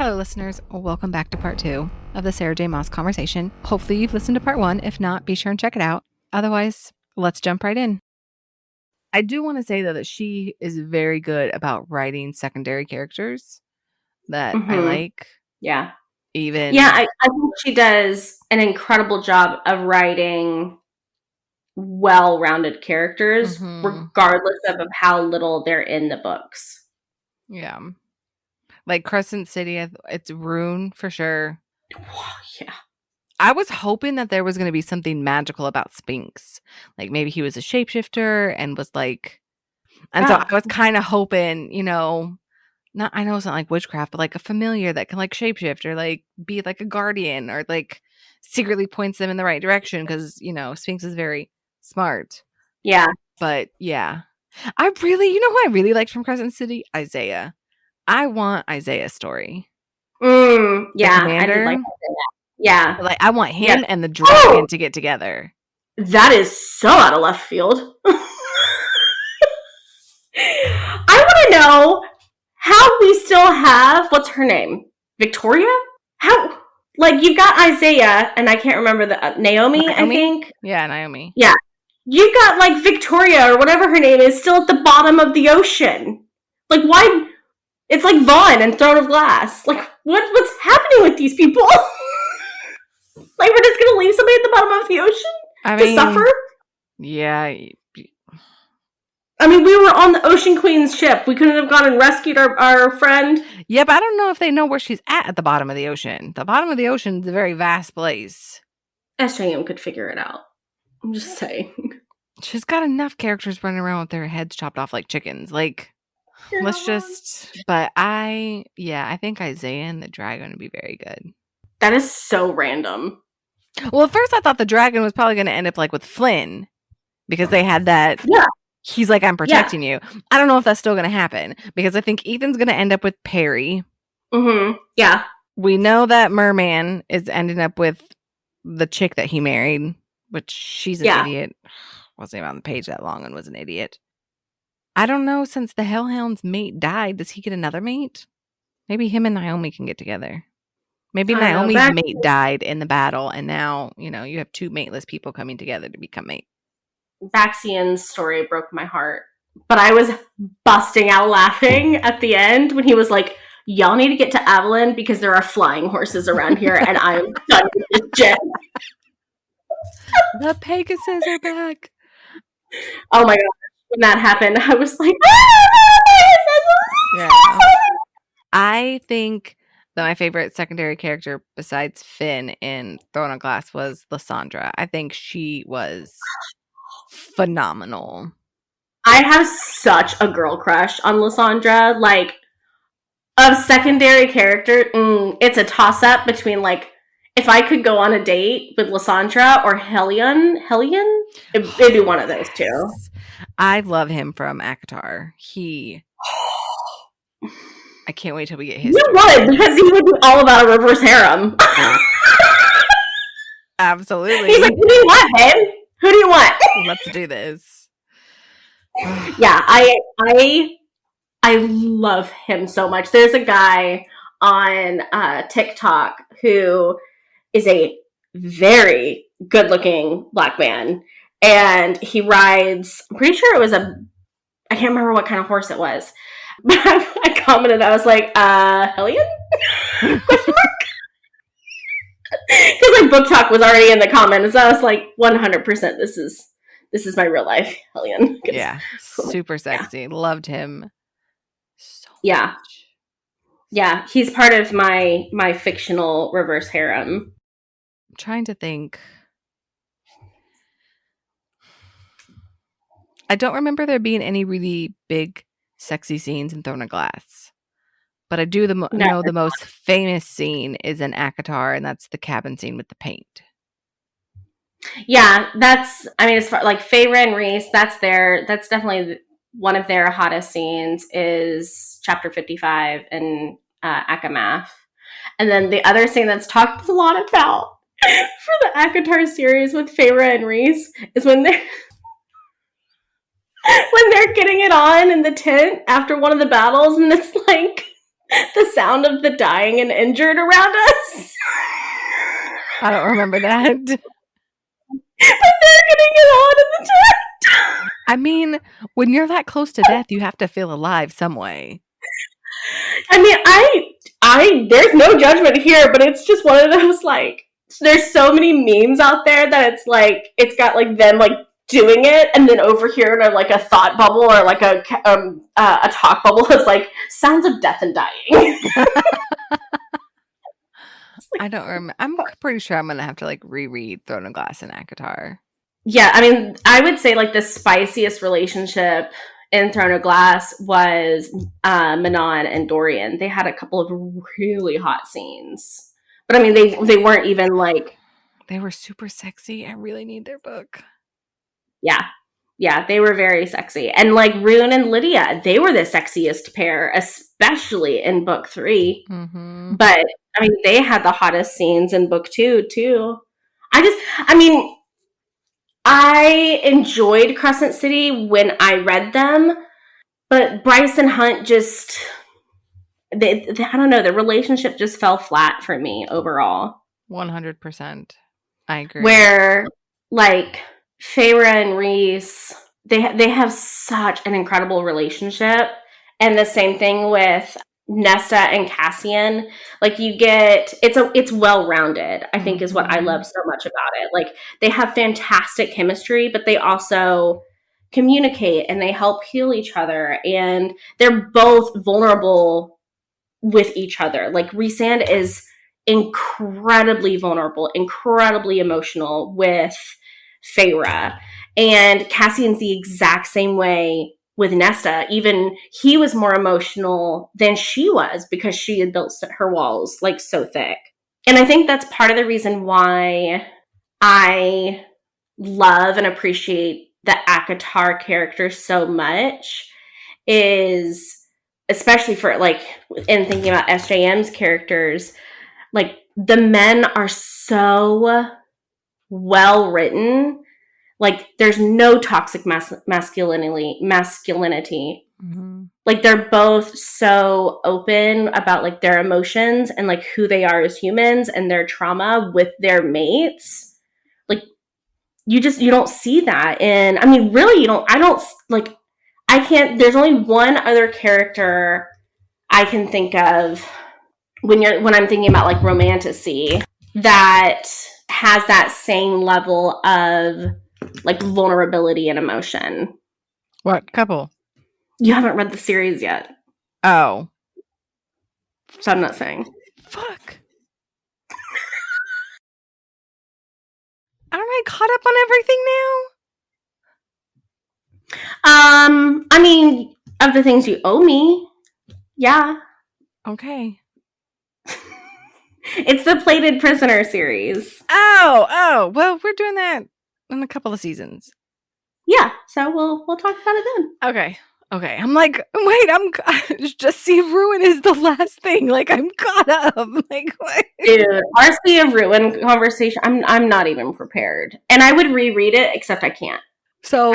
Hello, listeners. Welcome back to part 2 of the Sarah J. Maas conversation. Hopefully you've listened to part 1. If not, be sure and check it out. Otherwise, let's jump right in. I do want to say, though, that she is very good about writing secondary characters that I like. Yeah. Even. Yeah, I think she does an incredible job of writing well-rounded characters, regardless of how little they're in the books. Yeah. Like Crescent City, it's Rune for sure. Yeah. I was hoping that there was going to be something magical about Spinks. Like maybe he was a shapeshifter and was like... And so I was kind of hoping, I know it's not like witchcraft, but like a familiar that can like shapeshift or like be like a guardian or like secretly points them in the right direction because, Sphinx is very smart. Yeah. But yeah, I really, who I really liked from Crescent City? Isaiah. I want Isaiah's story. Yeah, I did like Isaiah. Yeah. Like I want him and the dragon to get together. That is so out of left field. I want to know how we still have, what's her name? Victoria? How, like, you've got Isaiah, and I can't remember the, Naomi, I think? Yeah, Naomi. Yeah. You've got, like, Victoria, or whatever her name is, still at the bottom of the ocean. Like, why? It's like Vaughn and Throne of Glass. Like, what's happening with these people? Like, we're just gonna leave somebody at the bottom of the ocean to suffer? Yeah. I mean, we were on the Ocean Queen's ship. We couldn't have gone and rescued our friend. Yeah, but I don't know if they know where she's at the bottom of the ocean. The bottom of the ocean is a very vast place. SJM could figure it out. I'm just saying. She's got enough characters running around with their heads chopped off like chickens. Like, let's just... But I think Isaiah and the dragon would be very good. That is so random. Well, at first I thought the dragon was probably going to end up like with Flynn. Because they had that... Yeah. He's like, I'm protecting you. I don't know if that's still going to happen. Because I think Ethan's going to end up with Perry. Yeah. We know that Merman is ending up with the chick that he married. Which she's an idiot. Wasn't even on the page that long and was an idiot. I don't know, since the Hellhound's mate died, does he get another mate? Maybe him and Naomi can get together. Maybe Naomi's mate died in the battle, and now, you have two mateless people coming together to become mate. Baxian's story broke my heart. But I was busting out laughing at the end when he was like, y'all need to get to Avalon because there are flying horses around here, and I'm done with this jet. The Pegasus are back. Oh my god. When that happened, I was like, yeah. I think that my favorite secondary character besides Finn in Throne of Glass was Lysandra. I think she was phenomenal. I have such a girl crush on Lysandra. Like, of secondary character, it's a toss-up between, like, if I could go on a date with Lysandra or Hellion, it'd be one of those two. I love him from ACOTAR. I can't wait till we get his. You would, because he would be all about a reverse harem. Absolutely. He's like, who do you want, babe? Who do you want? Let's do this. Yeah, I love him so much. There's a guy on TikTok who is a very good-looking black man, and he rides, I'm pretty sure it was I can't remember what kind of horse it was, but I commented, I was like, Hellion? Question mark? Because like Book Talk was already in the comments, so I was like, 100% this is my real life Hellion. Yeah, super sexy. Loved him so much. Yeah, he's part of my fictional reverse harem. I'm trying to think. I don't remember there being any really big sexy scenes in Throne of Glass. But I do know the most famous scene is in ACOTAR, and that's the cabin scene with the paint. Yeah, as far like Feyre and Rhys, that's definitely one of their hottest scenes is chapter 55 in ACOMAF. And then the other scene that's talked a lot about for the ACOTAR series with Feyre and Rhys is when they're getting it on in the tent after one of the battles, and it's like the sound of the dying and injured around us. I don't remember that. But they're getting it on in the tent. I mean, when you're that close to death, you have to feel alive some way. I mean, I there's no judgment here, but it's just one of those, like, there's so many memes out there that it's like, it's got like them like doing it, and then over here in like a thought bubble or like a talk bubble is like sounds of death and dying. I don't remember. I'm pretty sure I'm gonna have to like reread Throne of Glass and ACOTAR. Yeah, I mean, I would say like the spiciest relationship in Throne of Glass was Manon and Dorian. They had a couple of really hot scenes, but I mean, they weren't even like, they were super sexy. I really need their book. Yeah, they were very sexy. And like Rune and Lydia, they were the sexiest pair, especially in book 3. Mm-hmm. But I mean, they had the hottest scenes in book 2 too. I enjoyed Crescent City when I read them, but Bryce and Hunt just, I don't know, the relationship just fell flat for me overall. 100%. I agree. Where, like, Feyre and Rhys, they have such an incredible relationship. And the same thing with Nesta and Cassian. Like, you get, it's well-rounded, I think, is what I love so much about it. Like, they have fantastic chemistry, but they also communicate and they help heal each other. And they're both vulnerable with each other. Like, Rhysand is incredibly vulnerable, incredibly emotional with Feyre. And Cassian's the exact same way with Nesta. Even he was more emotional than she was because she had built her walls like so thick. And I think that's part of the reason why I love and appreciate the ACOTAR character so much, is especially for like in thinking about SJM's characters, like the men are so well written. Like there's no toxic masculinity. Mm-hmm. Like they're both so open about like their emotions and like who they are as humans and their trauma with their mates. Like you don't see that. And I mean, really, there's only one other character I can think of when I'm thinking about like romantasy that has that same level of like vulnerability and emotion. What couple? You haven't read the series yet. Oh. So I'm not saying. Fuck. Aren't I caught up on everything now? I mean, of the things you owe me, yeah. Okay. It's the Plated Prisoner series. Oh, well, we're doing that in a couple of seasons. Yeah, so we'll talk about it then. Okay. I'm like, wait, just Sea of Ruin is the last thing. Like, I'm caught up. Like, what? Dude, our Sea of Ruin conversation, I'm not even prepared. And I would reread it, except I can't. So,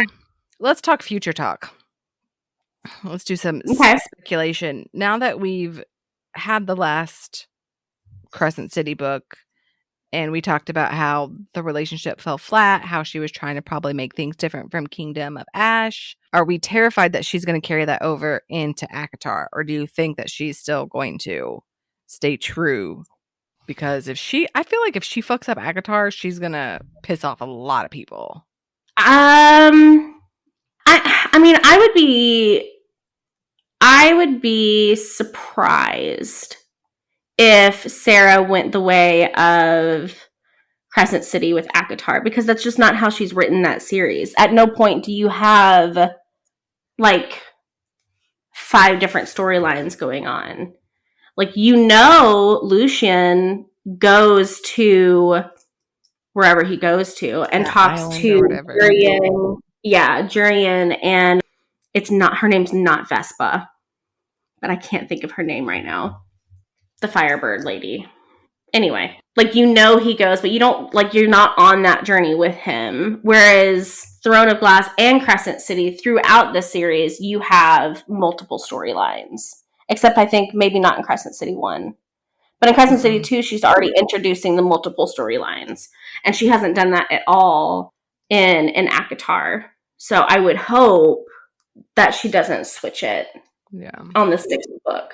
let's talk future talk. Let's do some speculation. Now that we've had the last Crescent City book, and we talked about how the relationship fell flat, how she was trying to probably make things different from Kingdom of Ash. Are we terrified that she's going to carry that over into ACOTAR? Or do you think that she's still going to stay true? Because I feel like if she fucks up ACOTAR, she's going to piss off a lot of people. I mean, I would be surprised if Sarah went the way of Crescent City with ACOTAR, because that's just not how she's written that series. At no point do you have like 5 different storylines going on. Like, Lucian goes to wherever he goes to and talks to Jurian. Yeah, Jurian, and her name's not Vespa, but I can't think of her name right now. The Firebird lady. Anyway, like, he goes, but you don't, like, you're not on that journey with him. Whereas Throne of Glass and Crescent City, throughout the series, you have multiple storylines. except I think maybe not in Crescent City 1. But in Crescent City 2, she's already introducing the multiple storylines. And she hasn't done that at all in ACOTAR. So I would hope that she doesn't switch it on the 6th book.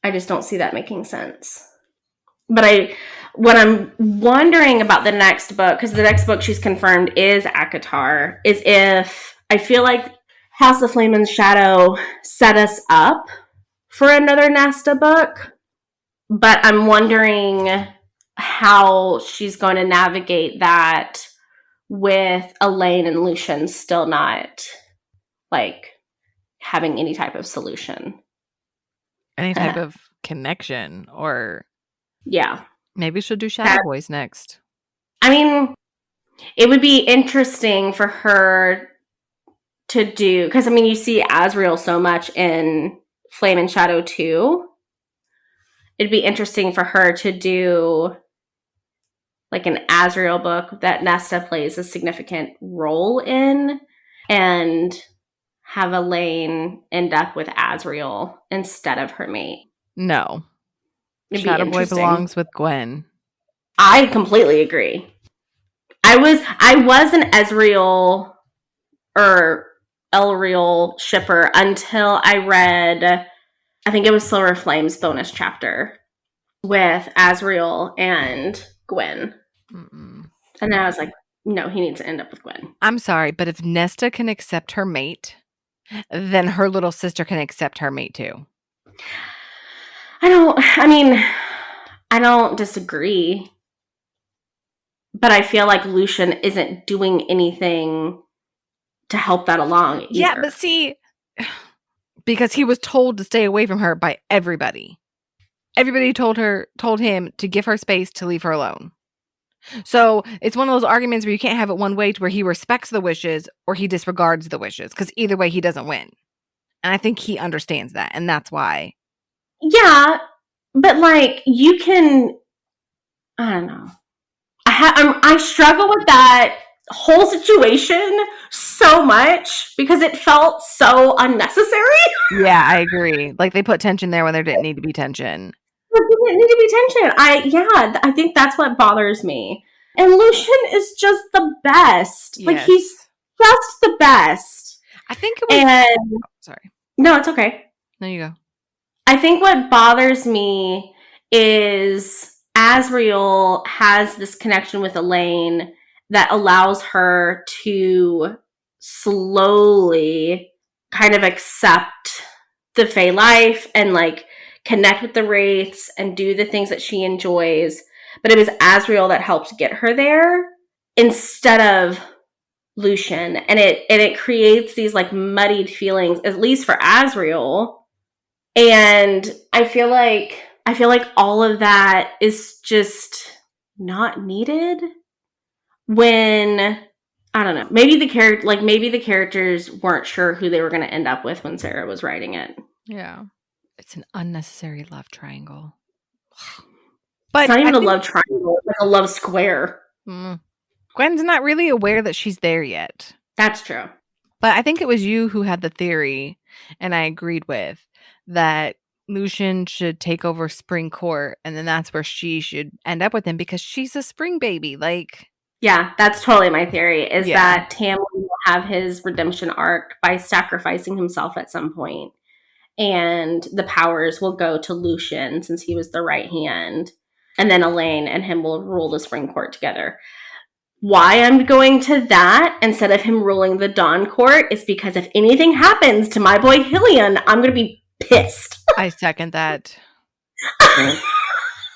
I just don't see that making sense. But what I'm wondering about the next book, because the next book she's confirmed is ACOTAR, is if I feel like House of Flame and Shadow set us up for another Nesta book, but I'm wondering how she's going to navigate that with Elaine and Lucian still not like having any type of solution. Any type of connection, or maybe she'll do Shadow Boys next. I mean, it would be interesting for her to do, because I mean, you see Azriel so much in Flame and Shadow 2. It'd be interesting for her to do like an Azriel book that Nesta plays a significant role in, and have Elaine end up with Azriel instead of her mate. No. Shadow Boy belongs with Gwen. I completely agree. I was an Ezreal or Elreal shipper until I read, I think it was Silver Flames bonus chapter with Azriel and Gwen. And then I was like, no, he needs to end up with Gwen. I'm sorry, but if Nesta can accept her mate, then her little sister can accept her mate too. I don't disagree. But I feel like Lucian isn't doing anything to help that along either. Yeah, but see, because he was told to stay away from her by everybody. Everybody told him to give her space, to leave her alone. So it's one of those arguments where you can't have it one way, to where he respects the wishes or he disregards the wishes, because either way he doesn't win. And I think he understands that, and that's why. Yeah, but like, you can, I don't know. I struggle with that whole situation so much because it felt so unnecessary. Yeah, I agree. Like, they put tension there when there didn't need to be tension. There didn't need to be tension. I think that's what bothers me. And Lucian is just the best. Yes. Like, he's just the best. I think it was... sorry. No, it's okay. No, you go. I think what bothers me is Azriel has this connection with Elaine that allows her to slowly kind of accept the Fae life and like connect with the Wraiths and do the things that she enjoys. But it was Azriel that helped get her there instead of Lucian. And it creates these like muddied feelings, at least for Azriel. And I feel like all of that is just not needed when, I don't know, maybe the characters weren't sure who they were going to end up with when Sarah was writing it. Yeah. It's an unnecessary love triangle. But it's not even a love triangle, it's like a love square. Gwen's not really aware that she's there yet. That's true. But I think it was you who had the theory, and I agreed with, that Lucian should take over Spring Court, and then that's where she should end up with him because she's a spring baby. Like, yeah, that's totally my theory, is that Tamlin will have his redemption arc by sacrificing himself at some point, and the powers will go to Lucian since he was the right hand, and then Elaine and him will rule the Spring Court together. Why I'm going to that instead of him ruling the Dawn Court is because if anything happens to my boy Hillian, I'm going to be pissed. I second that.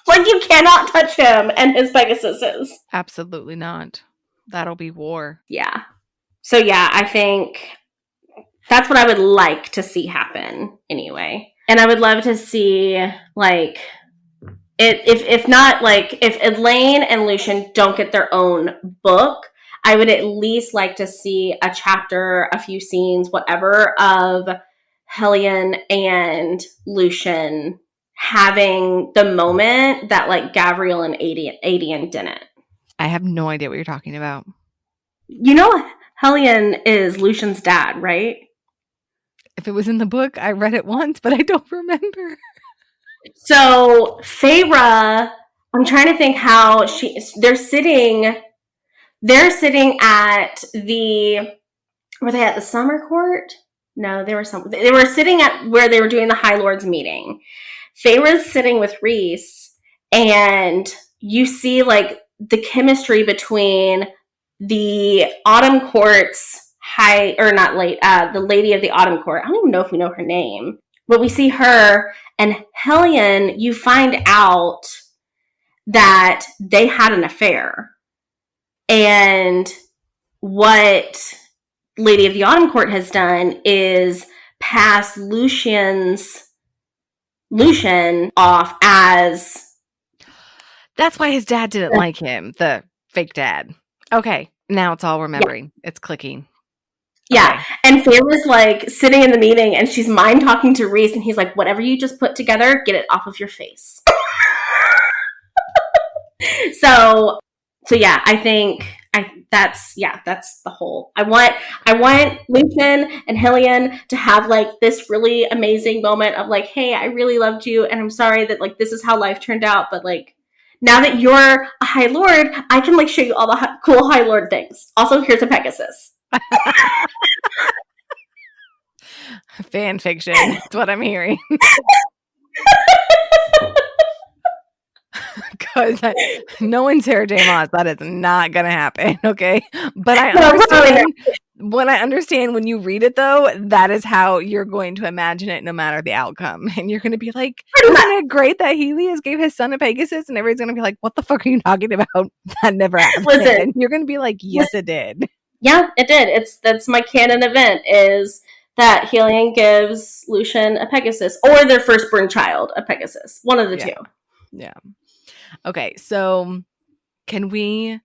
Like, you cannot touch him and his Pegasuses. Absolutely not. That'll be war. Yeah. So yeah, I think that's what I would like to see happen anyway. And I would love to see, like, if not, like, if Elaine and Lucian don't get their own book, I would at least like to see a chapter, a few scenes, whatever, of Hellion and Lucian having the moment that, like, Gavriel and Adian didn't. I have no idea what you're talking about. You know, Hellion is Lucian's dad, right? If it was in the book, I read it once, but I don't remember. So Feyre, I'm trying to think how they're sitting at were they at the summer court? No, they were sitting at where they were doing the High Lords meeting. Feyre's sitting with Rhys, and you see like the chemistry between the Autumn Court's the Lady of the Autumn Court. I don't even know if we know her name, but we see her and Hellion. You find out that they had an affair, and what Lady of the Autumn Court has done is pass Lucian off as... That's why his dad didn't like him, the fake dad. Okay, now it's all remembering. Yeah. It's clicking. Yeah, okay. And Feyre's like sitting in the meeting, and she's mind talking to Rhys, and he's like, whatever you just put together, get it off of your face. So yeah, I think that's the whole. I want Lucian and Hellion to have like this really amazing moment of like, hey, I really loved you, and I'm sorry that like this is how life turned out, but like now that you're a High Lord, I can like show you all the cool High Lord things. Also, here's a Pegasus. Fan fiction. That's what I'm hearing. Because no one's Sarah J. Maas. That is not going to happen, okay? But I understand when you read it, though, that is how you're going to imagine it no matter the outcome. And you're going to be like, isn't it great that Helios gave his son a Pegasus? And everybody's going to be like, what the fuck are you talking about? That never happened. Listen, and you're going to be like, yes, it did. Yeah, it did. That's my canon event is that Hellion gives Lucian a Pegasus, or their firstborn child a Pegasus. One of the two. Yeah. Okay, so can we,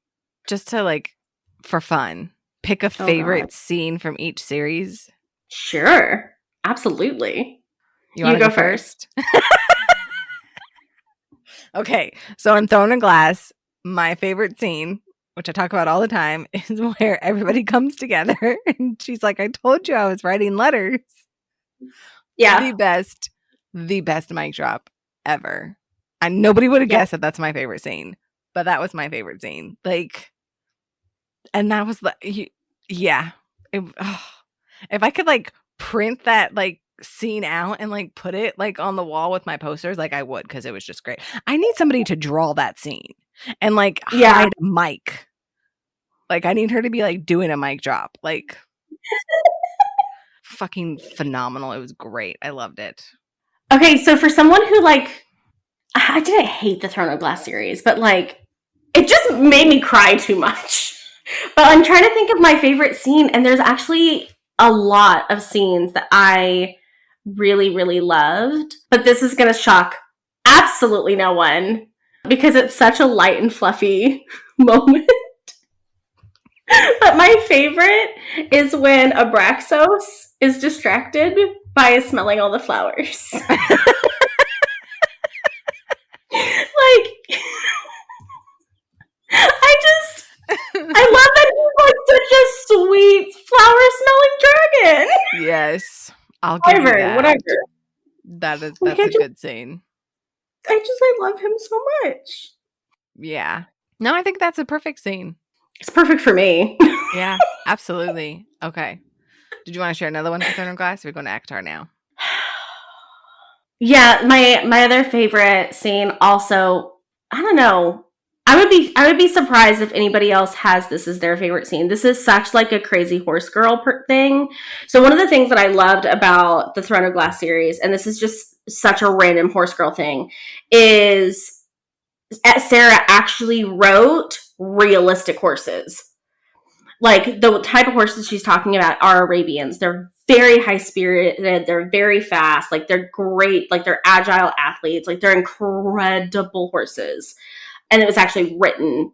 just to like, for fun, pick a favorite scene from each series? Sure. Absolutely. You want to go first? Okay, so in Throne of Glass, my favorite scene, which I talk about all the time, is where everybody comes together and she's like, I told you I was writing letters. Yeah. The best mic drop ever. And nobody would have guessed that that's my favorite scene, but that was my favorite scene. Like, and that was yeah. If I could like print that like scene out and like put it like on the wall with my posters, like I would, because it was just great. I need somebody to draw that scene and like hide a mic. Like I need her to be like doing a mic drop, like fucking phenomenal. It was great. I loved it. Okay, so for someone who like, I didn't hate the Throne of Glass series, but like it just made me cry too much. But I'm trying to think of my favorite scene, and there's actually a lot of scenes that I really, really loved. But this is going to shock absolutely no one because it's such a light and fluffy moment. But my favorite is when Abraxos is distracted by smelling all the flowers. Like, I love that he's like such a sweet flower-smelling dragon. Yes, I'll give you that. Whatever. That's a good scene. I love him so much. Yeah. No, I think that's a perfect scene. It's perfect for me. Yeah, absolutely. Okay. Did you want to share another one for Throne of Glass? We're going to ACOTAR now. Yeah, my other favorite scene also, I don't know. I would be surprised if anybody else has this as their favorite scene. This is such like a crazy horse girl thing. So one of the things that I loved about the Throne of Glass series, and this is just such a random horse girl thing, is Sarah actually wrote realistic horses. Like the type of horses she's talking about are Arabians. They're very high spirited. They're very fast. Like they're great. Like they're agile athletes. Like they're incredible horses. And it was actually written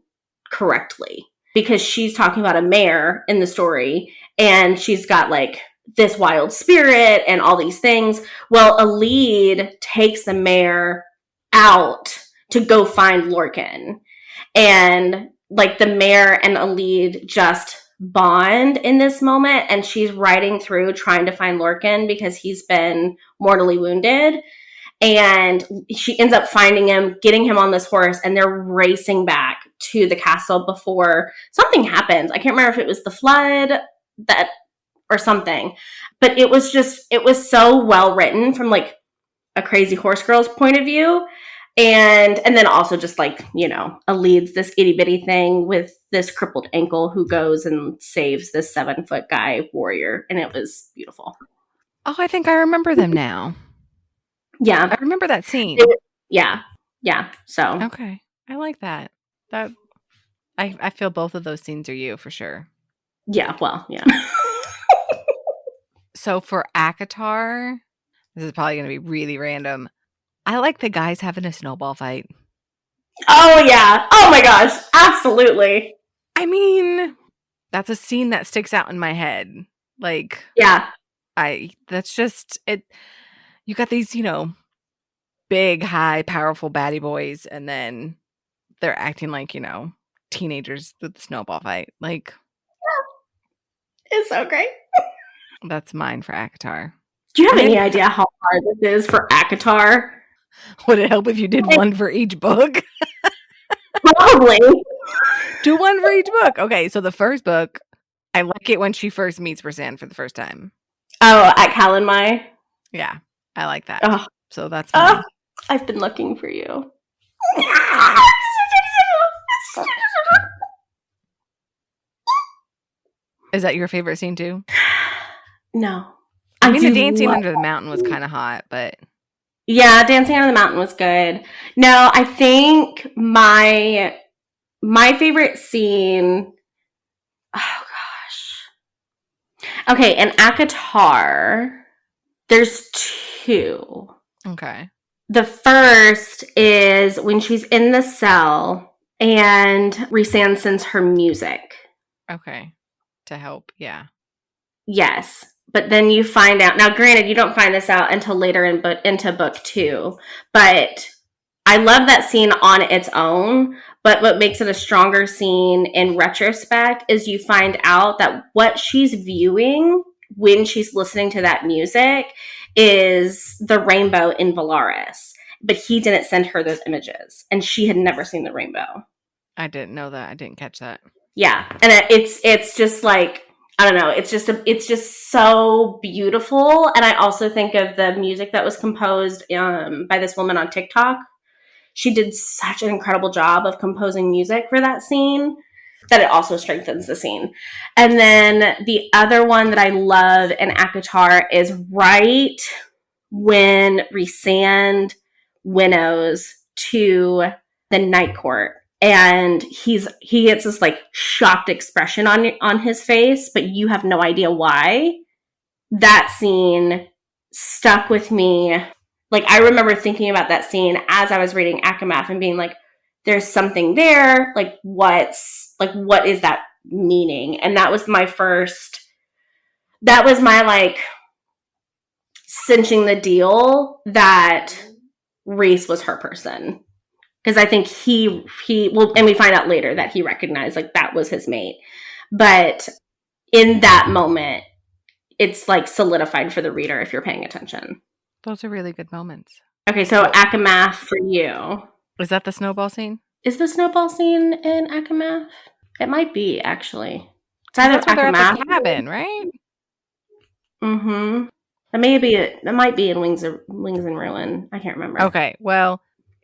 correctly because she's talking about a mare in the story and she's got like this wild spirit and all these things. Well, a lead takes the mare out to go find Lorcan. And like the mare and a lead just bond in this moment, and she's riding through trying to find Lorcan because he's been mortally wounded. And she ends up finding him, getting him on this horse, and they're racing back to the castle before something happens. I can't remember if it was the flood that or something, but it was so well written from like a crazy horse girl's point of view. And then also just like, you know, leads this itty bitty thing with this crippled ankle who goes and saves this 7-foot guy warrior. And it was beautiful. Oh, I think I remember them now. Yeah. I remember that scene. Yeah. So. Okay. I like that. I feel both of those scenes are you for sure. Yeah. Well, yeah. So for ACOTAR, this is probably going to be really random. I like the guys having a snowball fight. Oh, yeah. Oh, my gosh. Absolutely. I mean, that's a scene that sticks out in my head. Like, yeah. That's just it. You got these, you know, big, high, powerful baddie boys, and then they're acting like, you know, teenagers with the snowball fight. Like, yeah. It's so great. That's mine for ACOTAR. Do you have any idea how hard this is for ACOTAR? Would it help if you did one for each book? Probably. Do one for each book. Okay, so the first book, I like it when she first meets Brisand for the first time. Oh, at Calanmai? Yeah, I like that. Oh. So that's mine. I've been looking for you. Is that your favorite scene too? No. I mean, the dancing under the mountain was kind of hot, but... Yeah, dancing under the mountain was good. No, I think my favorite scene... Oh, gosh. Okay, in ACOTAR, there's two. Okay. The first is when she's in the cell and Rhysand sends her music. Okay. To help, yeah. Yes. But then you find out, now granted, you don't find this out until later into book 2, but I love that scene on its own, but what makes it a stronger scene in retrospect is you find out that what she's viewing when she's listening to that music is the rainbow in Valaris, but he didn't send her those images, and she had never seen the rainbow. I didn't know that. I didn't catch that. Yeah, and it's just like, I don't know, it's just so beautiful. And I also think of the music that was composed by this woman on TikTok. She did such an incredible job of composing music for that scene that it also strengthens the scene. And then the other one that I love in ACOTAR is right when Rhysand winnows to the Night Court. And he gets this like shocked expression on his face, but you have no idea why. That scene stuck with me. Like, I remember thinking about that scene as I was reading ACOMAF and being like, there's something there. Like, what is that meaning? And that was my like cinching the deal that Rhys was her person. Because I think he well, and we find out later that he recognized like that was his mate. But in that moment, it's like solidified for the reader if you're paying attention. Those are really good moments. Okay, so ACOMAF for you. Is that the snowball scene? Is the snowball scene in ACOMAF? It might be, actually. It's either that's where they're at the cabin, right? Mm-hmm. That might be in Wings and Ruin. I can't remember. Okay, well,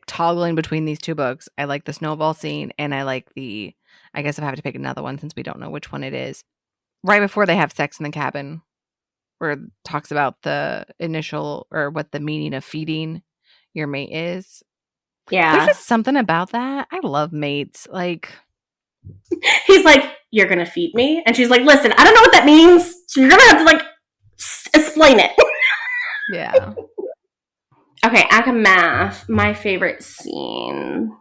toggling between these two books, I like the snowball scene, and I like I guess I have to pick another one since we don't know which one it is. Right before they have sex in the cabin, where it talks about the initial, or what the meaning of feeding your mate is. Yeah. There's just something about that. I love mates. Like, he's like, you're going to feed me? And she's like, listen, I don't know what that means, so you're going to have to, like, explain it. Yeah. Okay, ACOMAF, my favorite scene.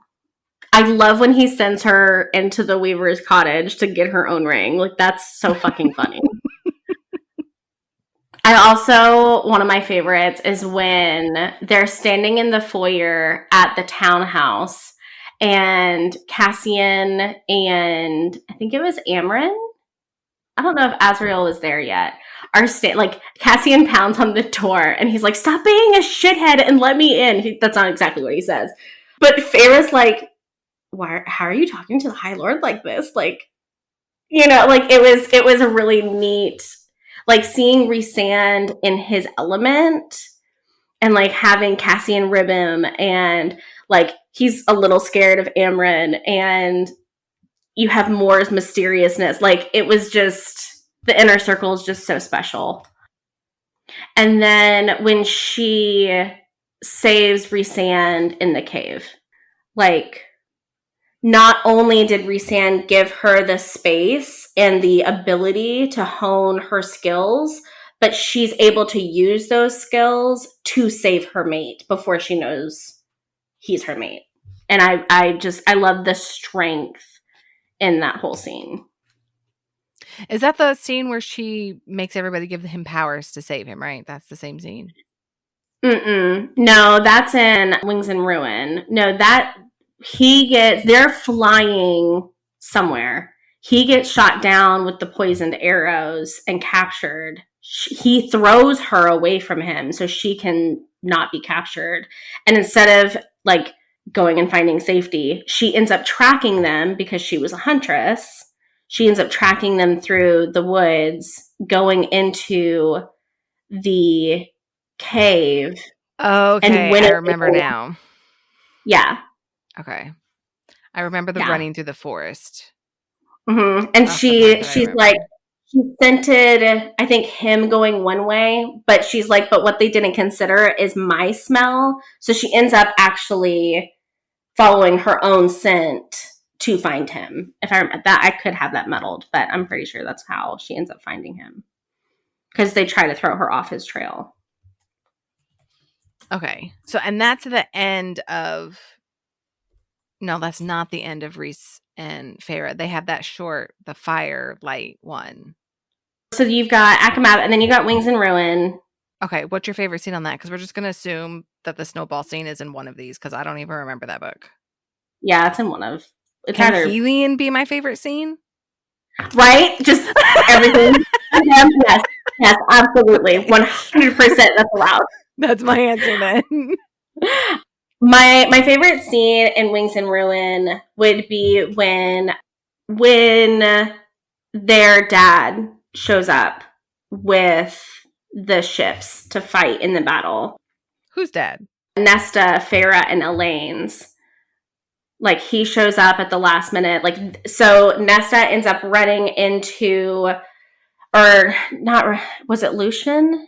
I love when he sends her into the Weaver's cottage to get her own ring. Like, that's so fucking funny. I also, one of my favorites is when they're standing in the foyer at the townhouse and Cassian and I think it was Amren I don't know if Azrael was there yet. Like Cassian pounds on the door and he's like, "Stop being a shithead and let me in." That's not exactly what he says, but Feyre's like, "Why? How are you talking to the High Lord like this?" Like, like it was a really neat, like seeing Rhysand in his element and like having Cassian rib him and like he's a little scared of Amryn and you have Moore's mysteriousness. Like it was just the inner circle is just so special. And then when she saves Rhysand in the cave, like not only did Rhysand give her the space and the ability to hone her skills, but she's able to use those skills to save her mate before she knows he's her mate. And I love the strength in that whole scene. Is that the scene where she makes everybody give him powers to save him, right? That's the same scene. No, that's in Wings and Ruin. No, they're flying somewhere. He gets shot down with the poisoned arrows and captured. He throws her away from him so she can not be captured. And instead of like going and finding safety, she ends up tracking them because she was a huntress. She ends up tracking them through the woods, going into the cave. Okay, I remember now. Yeah. Okay. I remember the running through the forest. Mm-hmm. And she's like, she scented, I think, him going one way, but she's like, but what they didn't consider is my smell. So she ends up actually following her own scent to find him. If I remember that, I could have that muddled, but I'm pretty sure that's how she ends up finding him. Because they try to throw her off his trail. Okay. So, and that's the end of... No, that's not the end of Rhys and Feyre. They have that short, the firelight one. So you've got ACOMAF, and then you got Wings and Ruin. Okay, what's your favorite scene on that? Because we're just going to assume that the snowball scene is in one of these, because I don't even remember that book. Yeah, it's in one of... Can Helion be my favorite scene? Right? Just everything. Yes, absolutely. 100% that's allowed. That's my answer then. My favorite scene in Wings and Ruin would be when their dad shows up with the ships to fight in the battle. Who's dad? Nesta, Feyre, and Elaine's. Like, he shows up at the last minute. Like, so Nesta ends up running into, or not, was it Lucian?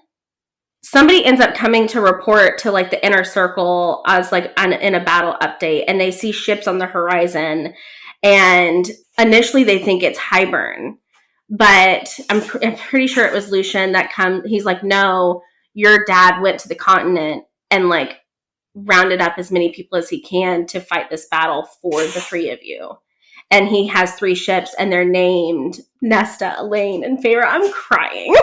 Somebody ends up coming to report to like the inner circle as like in a battle update, and they see ships on the horizon, and initially they think it's Hybern, but I'm pretty sure it was Lucian that he's like, no, your dad went to the continent and like rounded up as many people as he can to fight this battle for the three of you. And he has 3 ships and they're named Nesta, Elaine, and Feyre. I'm crying.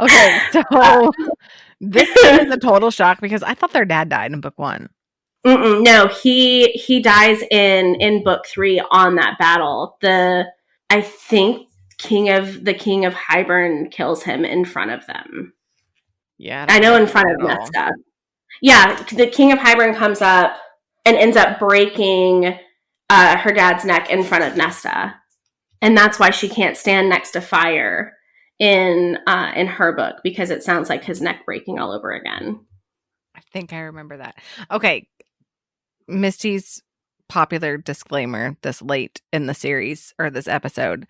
Okay, so this is a total shock because I thought their dad died in book 1. No, he dies in book 3 on that battle. I think the King of Hybern kills him in front of them. Yeah, I know in front of Nesta. Yeah, the King of Hybern comes up and ends up breaking her dad's neck in front of Nesta, and that's why she can't stand next to fire in her book, because it sounds like his neck breaking all over again. I think I remember that. Okay, Mistie's popular disclaimer this late in the series or this episode.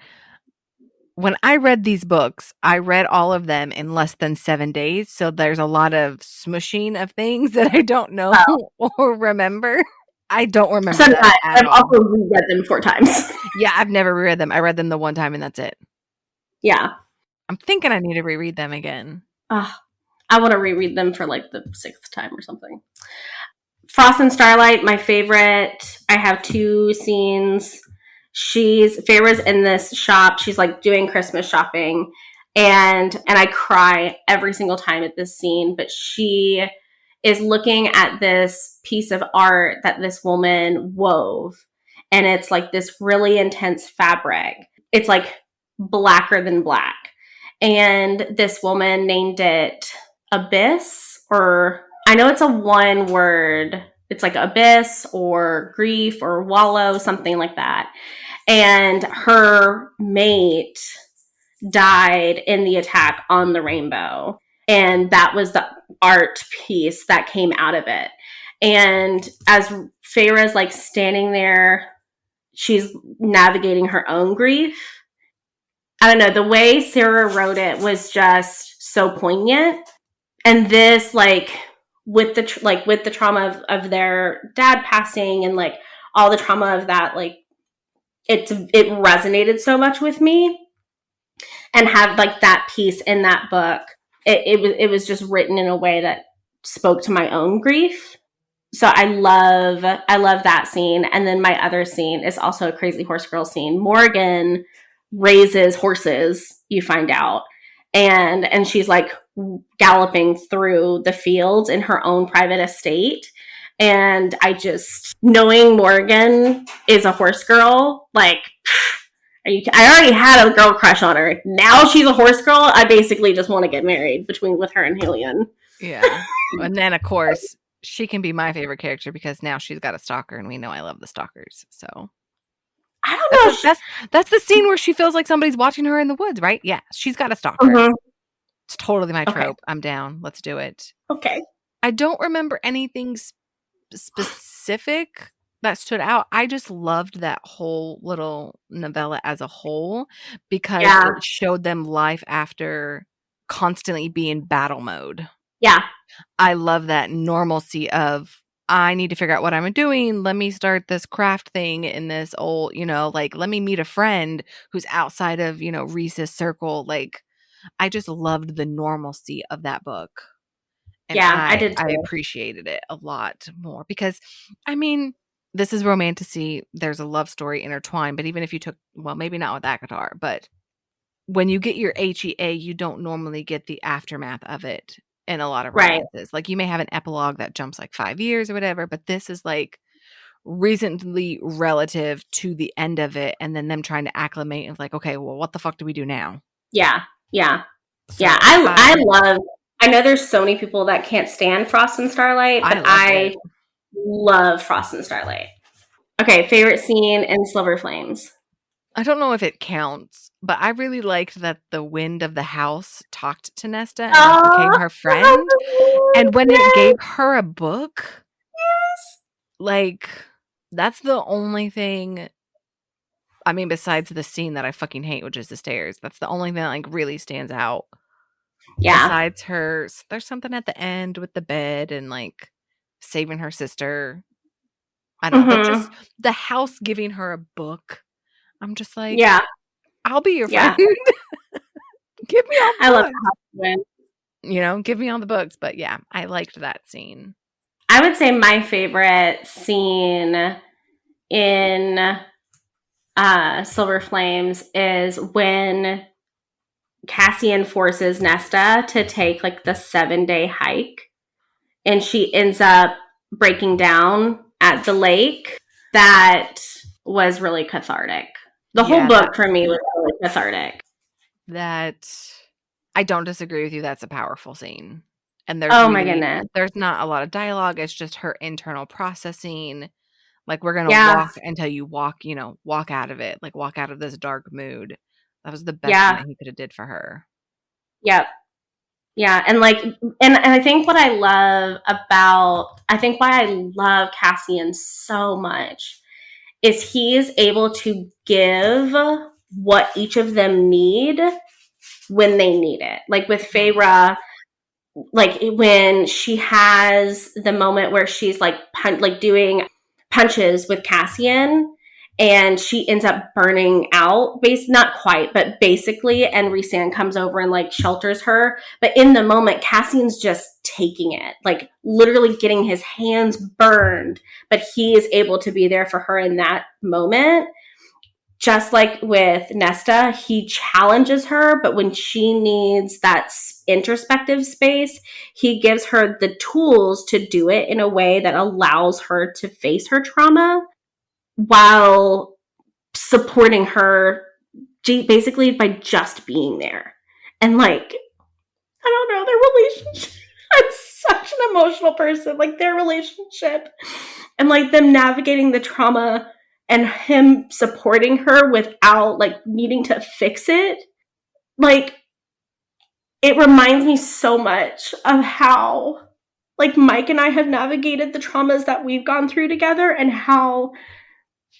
When I read these books, I read all of them in less than 7 days. So there's a lot of smushing of things that I don't know or remember. I don't remember that at all. I've also reread them 4 times. Yeah, I've never reread them. I read them the one time and that's it. Yeah. I'm thinking I need to reread them again. I want to reread them for like the 6th time or something. Frost and Starlight, my favorite. I have 2 scenes. Feyre's in this shop. She's like doing Christmas shopping, and I cry every single time at this scene. But she is looking at this piece of art that this woman wove, and it's like this really intense fabric. It's like blacker than black. And this woman named it Abyss, or I know it's a one word. It's like abyss or grief or wallow, something like that. And her mate died in the attack on the rainbow. And that was the art piece that came out of it. And as Feyre's like standing there, she's navigating her own grief. I don't know, the way Sarah wrote it was just so poignant. And this, like, with the trauma of their dad passing and like all the trauma of that, like it resonated so much with me. And have like that piece in that book, it was just written in a way that spoke to my own grief. So I love that scene. And then my other scene is also a Crazy Horse Girl scene. Morgan raises horses, you find out, and she's like galloping through the fields in her own private estate. And I just, knowing Morgan is a horse girl, like, I already had a girl crush on her. Now she's a horse girl. I basically just want to get married with her and Helion. Yeah. And then, of course, she can be my favorite character because now she's got a stalker, and we know I love the stalkers. So I don't know. That's the scene where she feels like somebody's watching her in the woods, right? Yeah, she's got a stalker. Mm-hmm. It's totally my trope. Okay. I'm down. Let's do it. Okay. I don't remember anything specific that stood out. I just loved that whole little novella as a whole because it showed them life after constantly being battle mode. Yeah. I love that normalcy of, I need to figure out what I'm doing. Let me start this craft thing in this old, like, let me meet a friend who's outside of, Reese's circle. Like, I just loved the normalcy of that book. And I did too. I appreciated it a lot more because, I mean, this is romantasy. There's a love story intertwined, but even if you took, well, maybe not with ACOTAR, but when you get your HEA, you don't normally get the aftermath of it in a lot of romances. Right. Like, you may have an epilogue that jumps like 5 years or whatever, but this is like recently relative to the end of it, and then them trying to acclimate and like, okay, well, what the fuck do we do now? Yeah. So I know there's so many people that can't stand Frost and Starlight, but I love Frost and Starlight. Okay, favorite scene in Silver Flames. I don't know if it counts, but I really liked that the wind of the house talked to Nesta and became her friend. And when it gave her a book, like, that's the only thing, I mean, besides the scene that I fucking hate, which is the stairs, that's the only thing that like really stands out. Yeah. Besides her, there's something at the end with the bed and like saving her sister. I don't know, but just the house giving her a book. I'm just like, yeah, I'll be your friend. Give me all the books. I love that. Give me all the books. But yeah, I liked that scene. I would say my favorite scene in Silver Flames is when Cassian forces Nesta to take like the 7-day hike, and she ends up breaking down at the lake. That was really cathartic. The whole book for me was really cathartic. That, I don't disagree with you. That's a powerful scene. And there's my goodness. There's not a lot of dialogue. It's just her internal processing. Like, we're going to walk until you walk out of it. Like, walk out of this dark mood. That was the best thing that he could have did for her. Yep. Yeah. And like, and I think why I love Cassian so much is he is able to give what each of them need when they need it. Like with Feyre, like when she has the moment where she's like doing punches with Cassian, and she ends up burning out, not quite, but basically, and Rhysand comes over and like shelters her. But in the moment, Cassian's just taking it, like literally getting his hands burned, but he is able to be there for her in that moment. Just like with Nesta, he challenges her, but when she needs that introspective space, he gives her the tools to do it in a way that allows her to face her trauma while supporting her basically by just being there. And like, I don't know, their relationship. I'm such an emotional person. Like their relationship and like them navigating the trauma and him supporting her without like needing to fix it. Like, it reminds me so much of how like Mike and I have navigated the traumas that we've gone through together, and how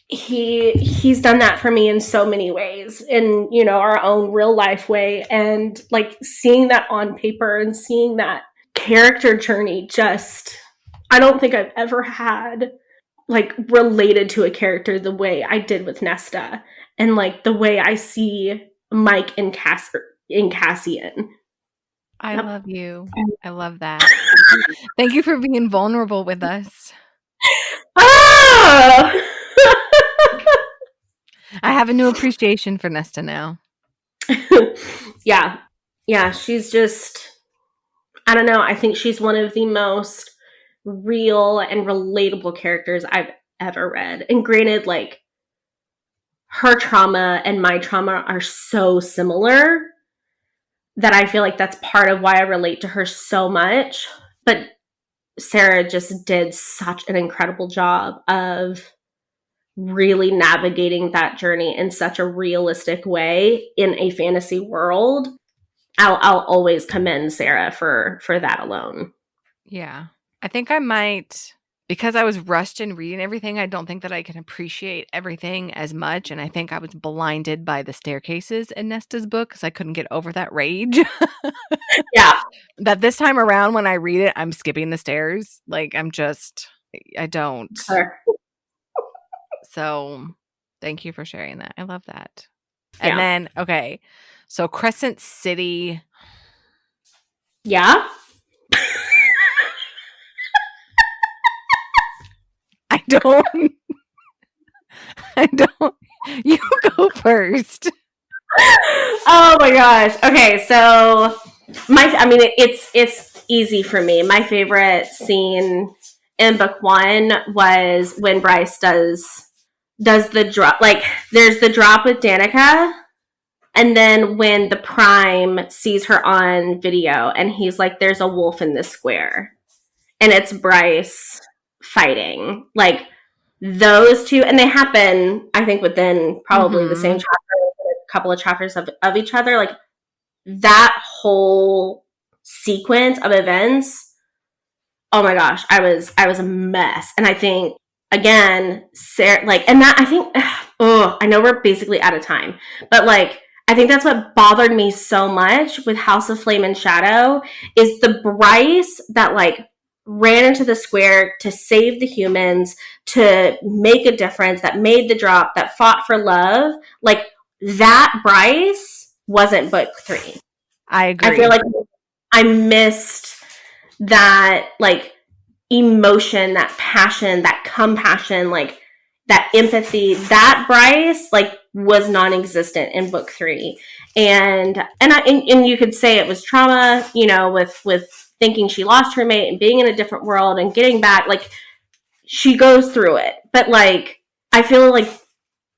he's done that for me in so many ways, in, you know, our own real life way. And like seeing that on paper and seeing that character journey, just, I don't think I've ever had like related to a character the way I did with Nesta, and like the way I see Mike and Cassian. I love you. I love that. Thank you for being vulnerable with us. Ah! I have a new appreciation for Nesta now. Yeah. Yeah, she's just, I don't know, I think she's one of the most real and relatable characters I've ever read. And granted, like, her trauma and my trauma are so similar that I feel like that's part of why I relate to her so much. But Sarah just did such an incredible job of really navigating that journey in such a realistic way in a fantasy world. I'll always commend Sarah for that alone. Yeah. I think I might, because I was rushed in reading everything, I don't think that I can appreciate everything as much. And I think I was blinded by the staircases in Nesta's book because I couldn't get over that rage. Yeah. That this time around, when I read it, I'm skipping the stairs. Like, I don't. Sure. So thank you for sharing that. I love that. Yeah. And then, okay. So Crescent City. Yeah. I don't. You go first. Oh my gosh. Okay, so it's easy for me. My favorite scene in book one was when Bryce does the drop. Like, there's the drop with Danica, and then when the Prime sees her on video, and he's like, "There's a wolf in this square," and it's Bryce fighting. Like, those two, and they happen, I think, within probably the same chapter, a couple of chapters of each other. Like, that whole sequence of events, oh my gosh, I was a mess. And I think, again, Sarah, like, and that, I think, I know we're basically out of time, but like, I think that's what bothered me so much with House of Flame and Shadow, is the Bryce that like ran into the square to save the humans, to make a difference, that made the drop, that fought for love. Like, that Bryce wasn't book 3. I agree. I feel like I missed that, like, emotion, that passion, that compassion, like, that empathy. That Bryce, like, was non-existent in book 3. And you could say it was trauma, you know, with thinking she lost her mate and being in a different world and getting back. Like, she goes through it, but like, I feel like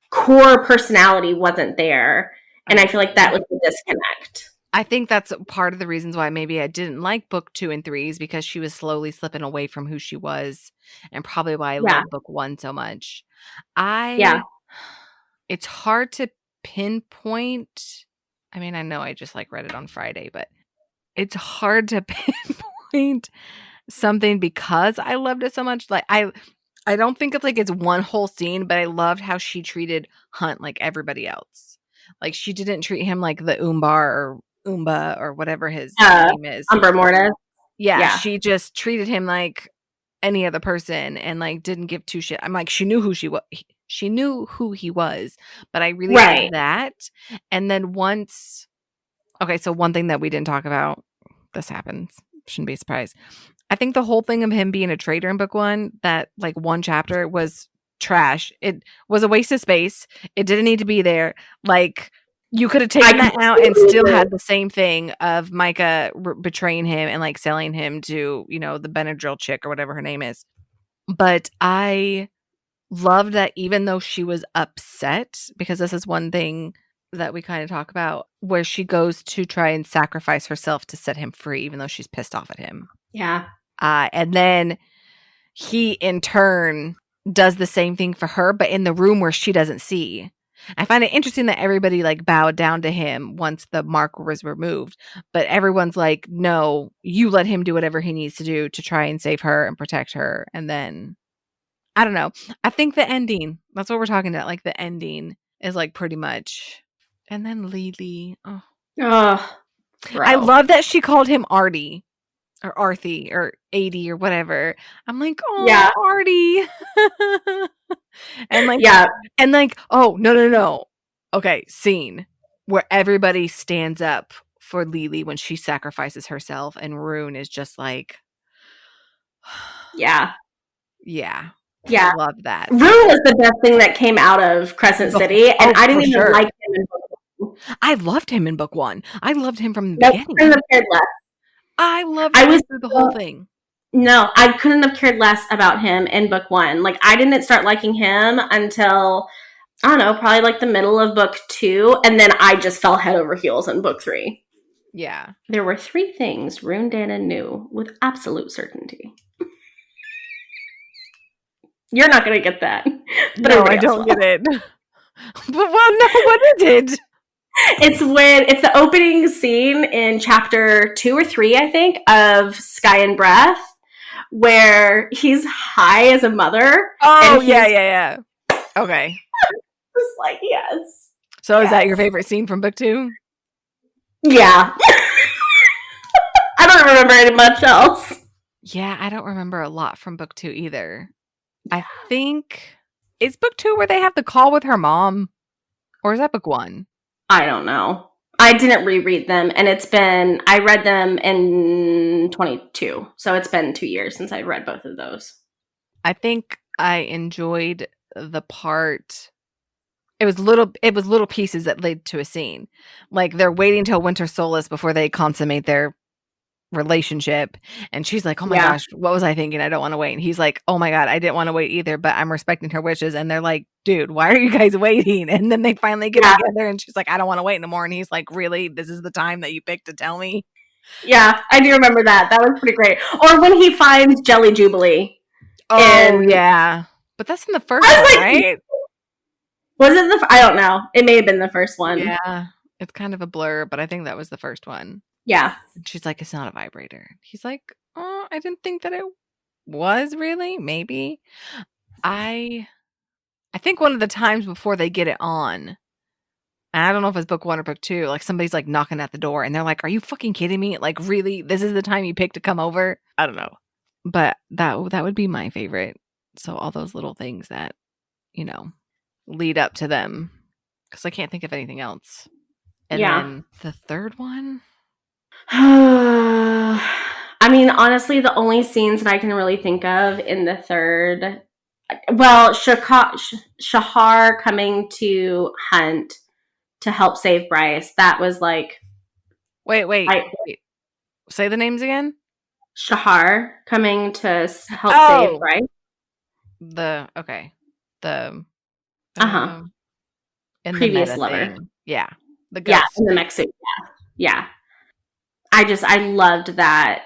core personality wasn't there, and I feel like that was the disconnect. I think that's part of the reasons why maybe I didn't like book 2 and 3, is because she was slowly slipping away from who she was, and probably why I love book 1 so much. It's hard to pinpoint. I mean, I know I just like read it on Friday, but it's hard to pinpoint something because I loved it so much. Like, I don't think it's one whole scene, but I loved how she treated Hunt like everybody else. Like, she didn't treat him like the Umba or whatever his name is. Umber Mortis. Yeah, she just treated him like any other person and like didn't give two shit. I'm like, she knew who she was. She knew who he was, but I really liked that. And then so one thing that we didn't talk about, this happens, shouldn't be a surprise. I think the whole thing of him being a traitor in book 1, that like one chapter was trash. It was a waste of space. It didn't need to be there. Like, you could have taken that out and still had the same thing of Micah betraying him and like selling him to, you know, the Benadryl chick or whatever her name is. But I loved that even though she was upset, because this is one thing that we kind of talk about where she goes to try and sacrifice herself to set him free, even though she's pissed off at him. Yeah. And then he, in turn, does the same thing for her, but in the room where she doesn't see. I find it interesting that everybody like bowed down to him once the mark was removed, but everyone's like, no, you let him do whatever he needs to do to try and save her and protect her. And then, I don't know. I think the ending, that's what we're talking about. Like the ending is like pretty much. And then Lily. Oh, I love that she called him Artie or Arthie or 80 or whatever. I'm like, oh, yeah. Artie. And like, yeah. And like, oh, no. Okay, scene where everybody stands up for Lily when she sacrifices herself, and Rune is just like, yeah. Yeah. Yeah. I love that. Rune was the best thing that came out of Crescent City, and I didn't even like him in book 1. I loved him in book 1. I loved him from the beginning. Couldn't have cared less. I loved him through the whole thing. No, I couldn't have cared less about him in book 1. Like, I didn't start liking him until, I don't know, probably like the middle of book 2, and then I just fell head over heels in book 3. Yeah. There were 3 things Rune Dannon knew with absolute certainty. You're not going to get that. But no, I don't get it. But well, no, what is it? It's the opening scene in chapter 2 or 3, I think, of Sky and Breath, where he's high as a mother. Oh, yeah. Okay. Just like, yes. So is that your favorite scene from book 2? Yeah. I don't remember any much else. Yeah, I don't remember a lot from book 2 either. I think, is book 2 where they have the call with her mom? Or is that book 1? I don't know. I didn't reread them, and I read them in 22, so it's been 2 years since I read both of those. I think I enjoyed the part, it was little pieces that led to a scene. Like, they're waiting till Winter Solace before they consummate their relationship, and she's like, oh my gosh, what was I thinking? I don't want to wait. And he's like, oh my god, I didn't want to wait either, but I'm respecting her wishes. And they're like, dude, why are you guys waiting? And then they finally get together, and she's like, I don't want to wait anymore. And he's like, really, this is the time that you picked to tell me? Yeah, I do remember that was pretty great. Or when he finds Jelly Jubilee. Yeah, but that's in the first one, like, right? Was it I don't know, it may have been the first one. Yeah, it's kind of a blur, but I think that was the first one. Yeah. And she's like, it's not a vibrator. He's like, oh, I didn't think that it was really. Maybe. I think one of the times before they get it on, I don't know if it's book 1 or book 2, like somebody's like knocking at the door and they're like, are you fucking kidding me? Like, really? This is the time you picked to come over? I don't know. But that would be my favorite. So all those little things that, lead up to them. Because I can't think of anything else. And then the third one? I mean, honestly, the only scenes that I can really think of in the third, well, Shahar coming to Hunt to help save Bryce. That was like, wait. Say the names again. Shahar coming to help save Bryce. In previous the lover. Thing. Yeah. The ghost. Yeah, in the mech suit. Yeah. I loved that.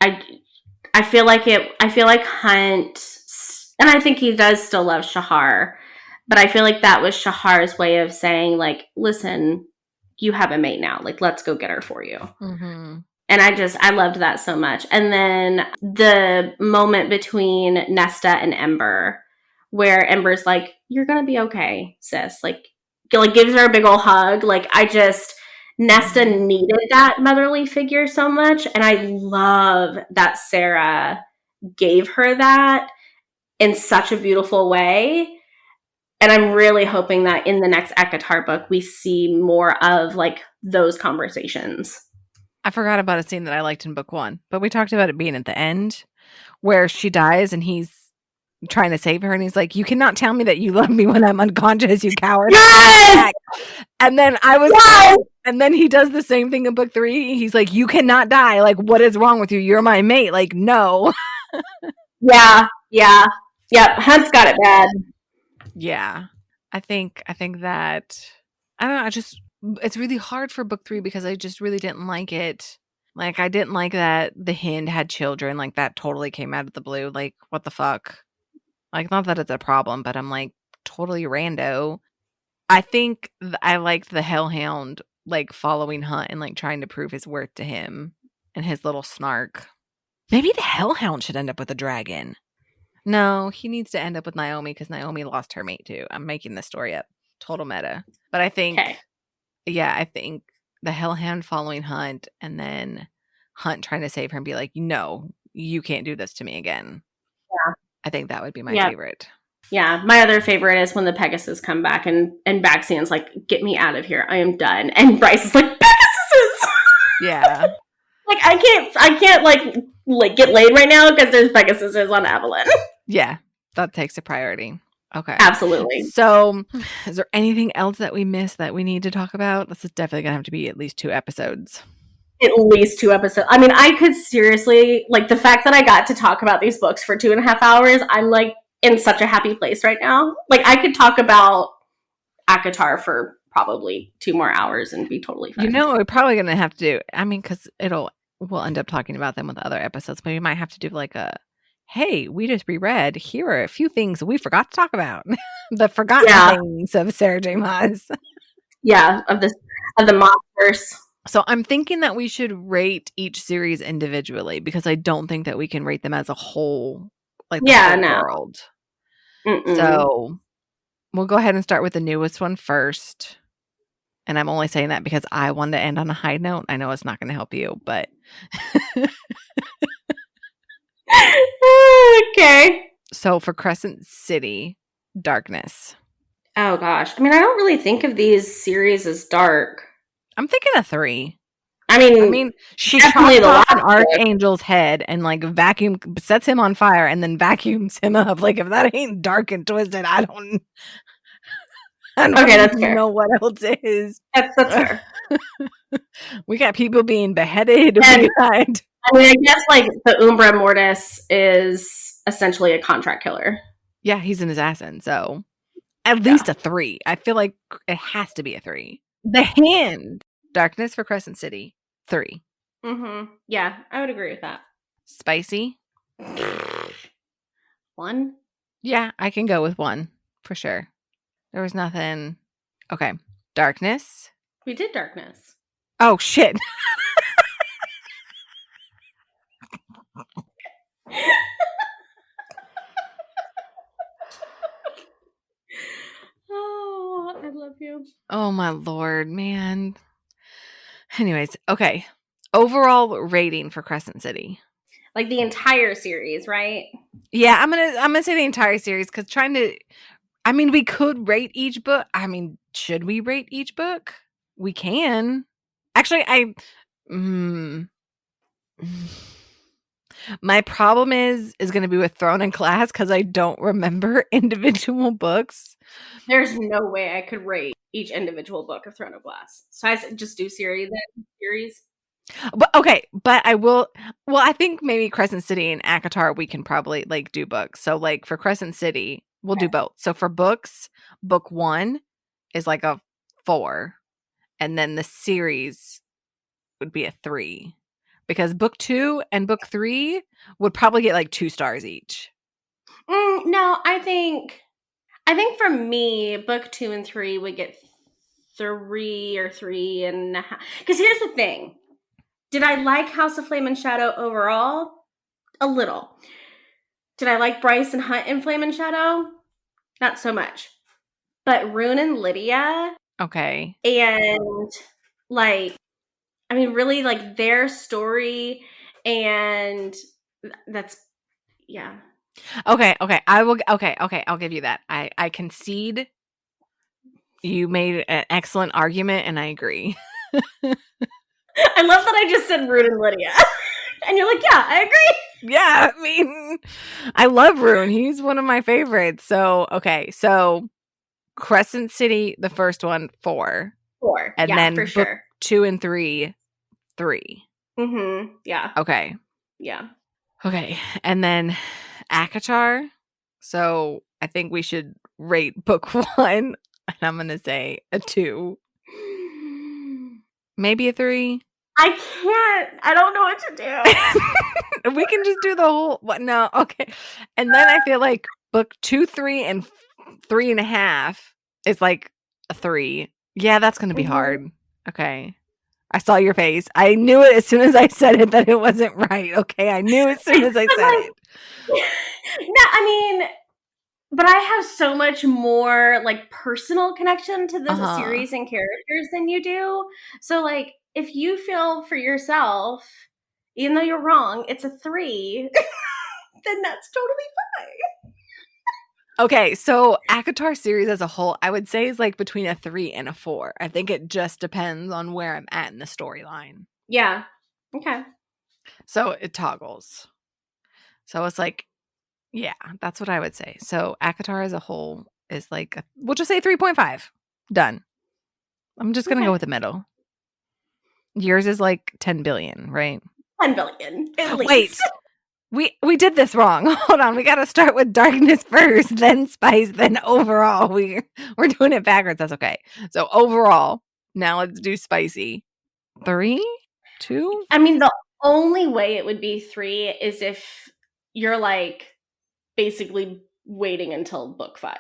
I feel like Hunt, and I think he does still love Shahar, but I feel like that was Shahar's way of saying, like, listen, you have a mate now. Like, let's go get her for you. Mm-hmm. And I loved that so much. And then the moment between Nesta and Ember, where Ember's like, you're going to be okay, sis. Like, gives her a big old hug. Like, Nesta needed that motherly figure so much, and I love that Sarah gave her that in such a beautiful way. And I'm really hoping that in the next ACOTAR book, we see more of, like, those conversations. I forgot about a scene that I liked in book 1, but we talked about it being at the end, where she dies and he's trying to save her, and he's like, you cannot tell me that you love me when I'm unconscious, you coward. Yes! And then and then he does the same thing in book 3. He's like, you cannot die. Like, what is wrong with you? You're my mate. Like, no. Yeah. Hunt's got it bad. Yeah. I think that I don't know. It's really hard for book 3 because I just really didn't like it. Like, I didn't like that the Hind had children. Like, that totally came out of the blue. Like, what the fuck? Like, not that it's a problem, but I'm like, totally rando. I think I liked the Hellhound, like, following Hunt and, like, trying to prove his worth to him and his little snark. Maybe the Hellhound should end up with a dragon. No, he needs to end up with Naomi because Naomi lost her mate, too. I'm making this story up. Total meta. But I think, I think the Hellhound following Hunt and then Hunt trying to save her and be like, no, you can't do this to me again. Yeah. I think that would be my favorite. Yeah, my other favorite is when the Pegasus come back and Baxian's like, get me out of here. I am done. And Bryce is like, Pegasuses! Yeah. Like, I can't like get laid right now because there's Pegasuses on Avalon. Yeah, that takes a priority. Okay. Absolutely. So, is there anything else that we missed that we need to talk about? This is definitely going to have to be at least 2 episodes. At least 2 episodes. I mean, I could seriously, like, the fact that I got to talk about these books for 2.5 hours, I'm, like, in such a happy place right now. Like, I could talk about ACOTAR for probably 2 more hours and be totally fine. You know, we're probably going to have to do, I mean, because we'll end up talking about them with other episodes, but we might have to do like a, hey, we just reread, here are a few things we forgot to talk about. The forgotten things of Sarah J. Maas. Yeah, of the monsters. So I'm thinking that we should rate each series individually because I don't think that we can rate them as a whole, like the whole world. So we'll go ahead and start with the newest one first. And I'm only saying that because I wanted to end on a high note. I know it's not going to help you, but okay. So for Crescent City, Darkness. Oh gosh. I mean, I don't really think of these series as dark. I'm thinking a 3. I mean, she chops off an archangel's head and like sets him on fire and then vacuums him up. Like, if that ain't dark and twisted, I don't that's fair. know what else is. That's fair. We got people being beheaded. And, I mean, I guess like the Umbra Mortis is essentially a contract killer. Yeah, he's an assassin. So at least a 3. I feel like it has to be a 3. The Hand. Darkness for Crescent City. 3. Mm-hmm. Yeah, I would agree with that. Spicy. 1. Yeah, I can go with 1 for sure. There was nothing. Okay. Darkness. We did Darkness. Oh, shit. Oh, I love you. Oh, my Lord, man. Anyways, okay. Overall rating for Crescent City. Like the entire series, right? Yeah, I'm gonna say the entire series because we could rate each book. I mean, should we rate each book? We can. Actually, my problem is going to be with Throne and Glass because I don't remember individual books. There's no way I could rate each individual book of Throne of Glass. So I just do series. But okay, but I will. Well, I think maybe Crescent City and ACOTAR we can probably like do books. So like for Crescent City, we'll do both. So for books, book 1 is like a 4, and then the series would be a 3, because book 2 and book 3 would probably get like 2 stars each. No, I think for me, book 2 and 3 would get 3 or 3.5. Because here's the thing. Did I like House of Flame and Shadow overall? A little. Did I like Bryce and Hunt in Flame and Shadow? Not so much. But Rune and Lydia. Okay. And like, I mean, really like their story, and that's, yeah. Okay. I'll give you that. I concede. You made an excellent argument, and I agree. I love that I just said Rune and Lydia. And you're like, yeah, I agree. Yeah, I mean, I love Rune. He's one of my favorites. So, okay. So, Crescent City, the first one, 4. 4. And then for book sure. 2 and 3, 3. Mm-hmm. Yeah. Okay. Yeah. Okay. And then ACOTAR. So, I think we should rate book 1. And I'm going to say a 2. Maybe a 3. I can't. I don't know what to do. We can just do the whole. What? No, okay. And then I feel like book 2, 3, and 3.5 is like a 3. Yeah, that's going to be hard. Okay. I saw your face. I knew it as soon as I said it that it wasn't right. Okay, I knew as soon as I said it. No, I mean, but I have so much more like personal connection to the series and characters than you do. So like, if you feel for yourself, even though you're wrong, it's a 3, then that's totally fine. Okay, so ACOTAR series as a whole, I would say is like between a 3 and a 4. I think it just depends on where I'm at in the storyline. Yeah. Okay. So it toggles. So it's like, yeah, that's what I would say. So ACOTAR as a whole is like, we'll just say 3.5. Done. I'm just going to go with the middle. Yours is like 10 billion, right? 10 billion, at Wait. least. We did this wrong. Hold on. We got to start with darkness first, then spice, then overall. We're doing it backwards. That's okay. So overall, now let's do spicy. 3, 2. I mean, the only way it would be 3 is if you're like basically waiting until book 5,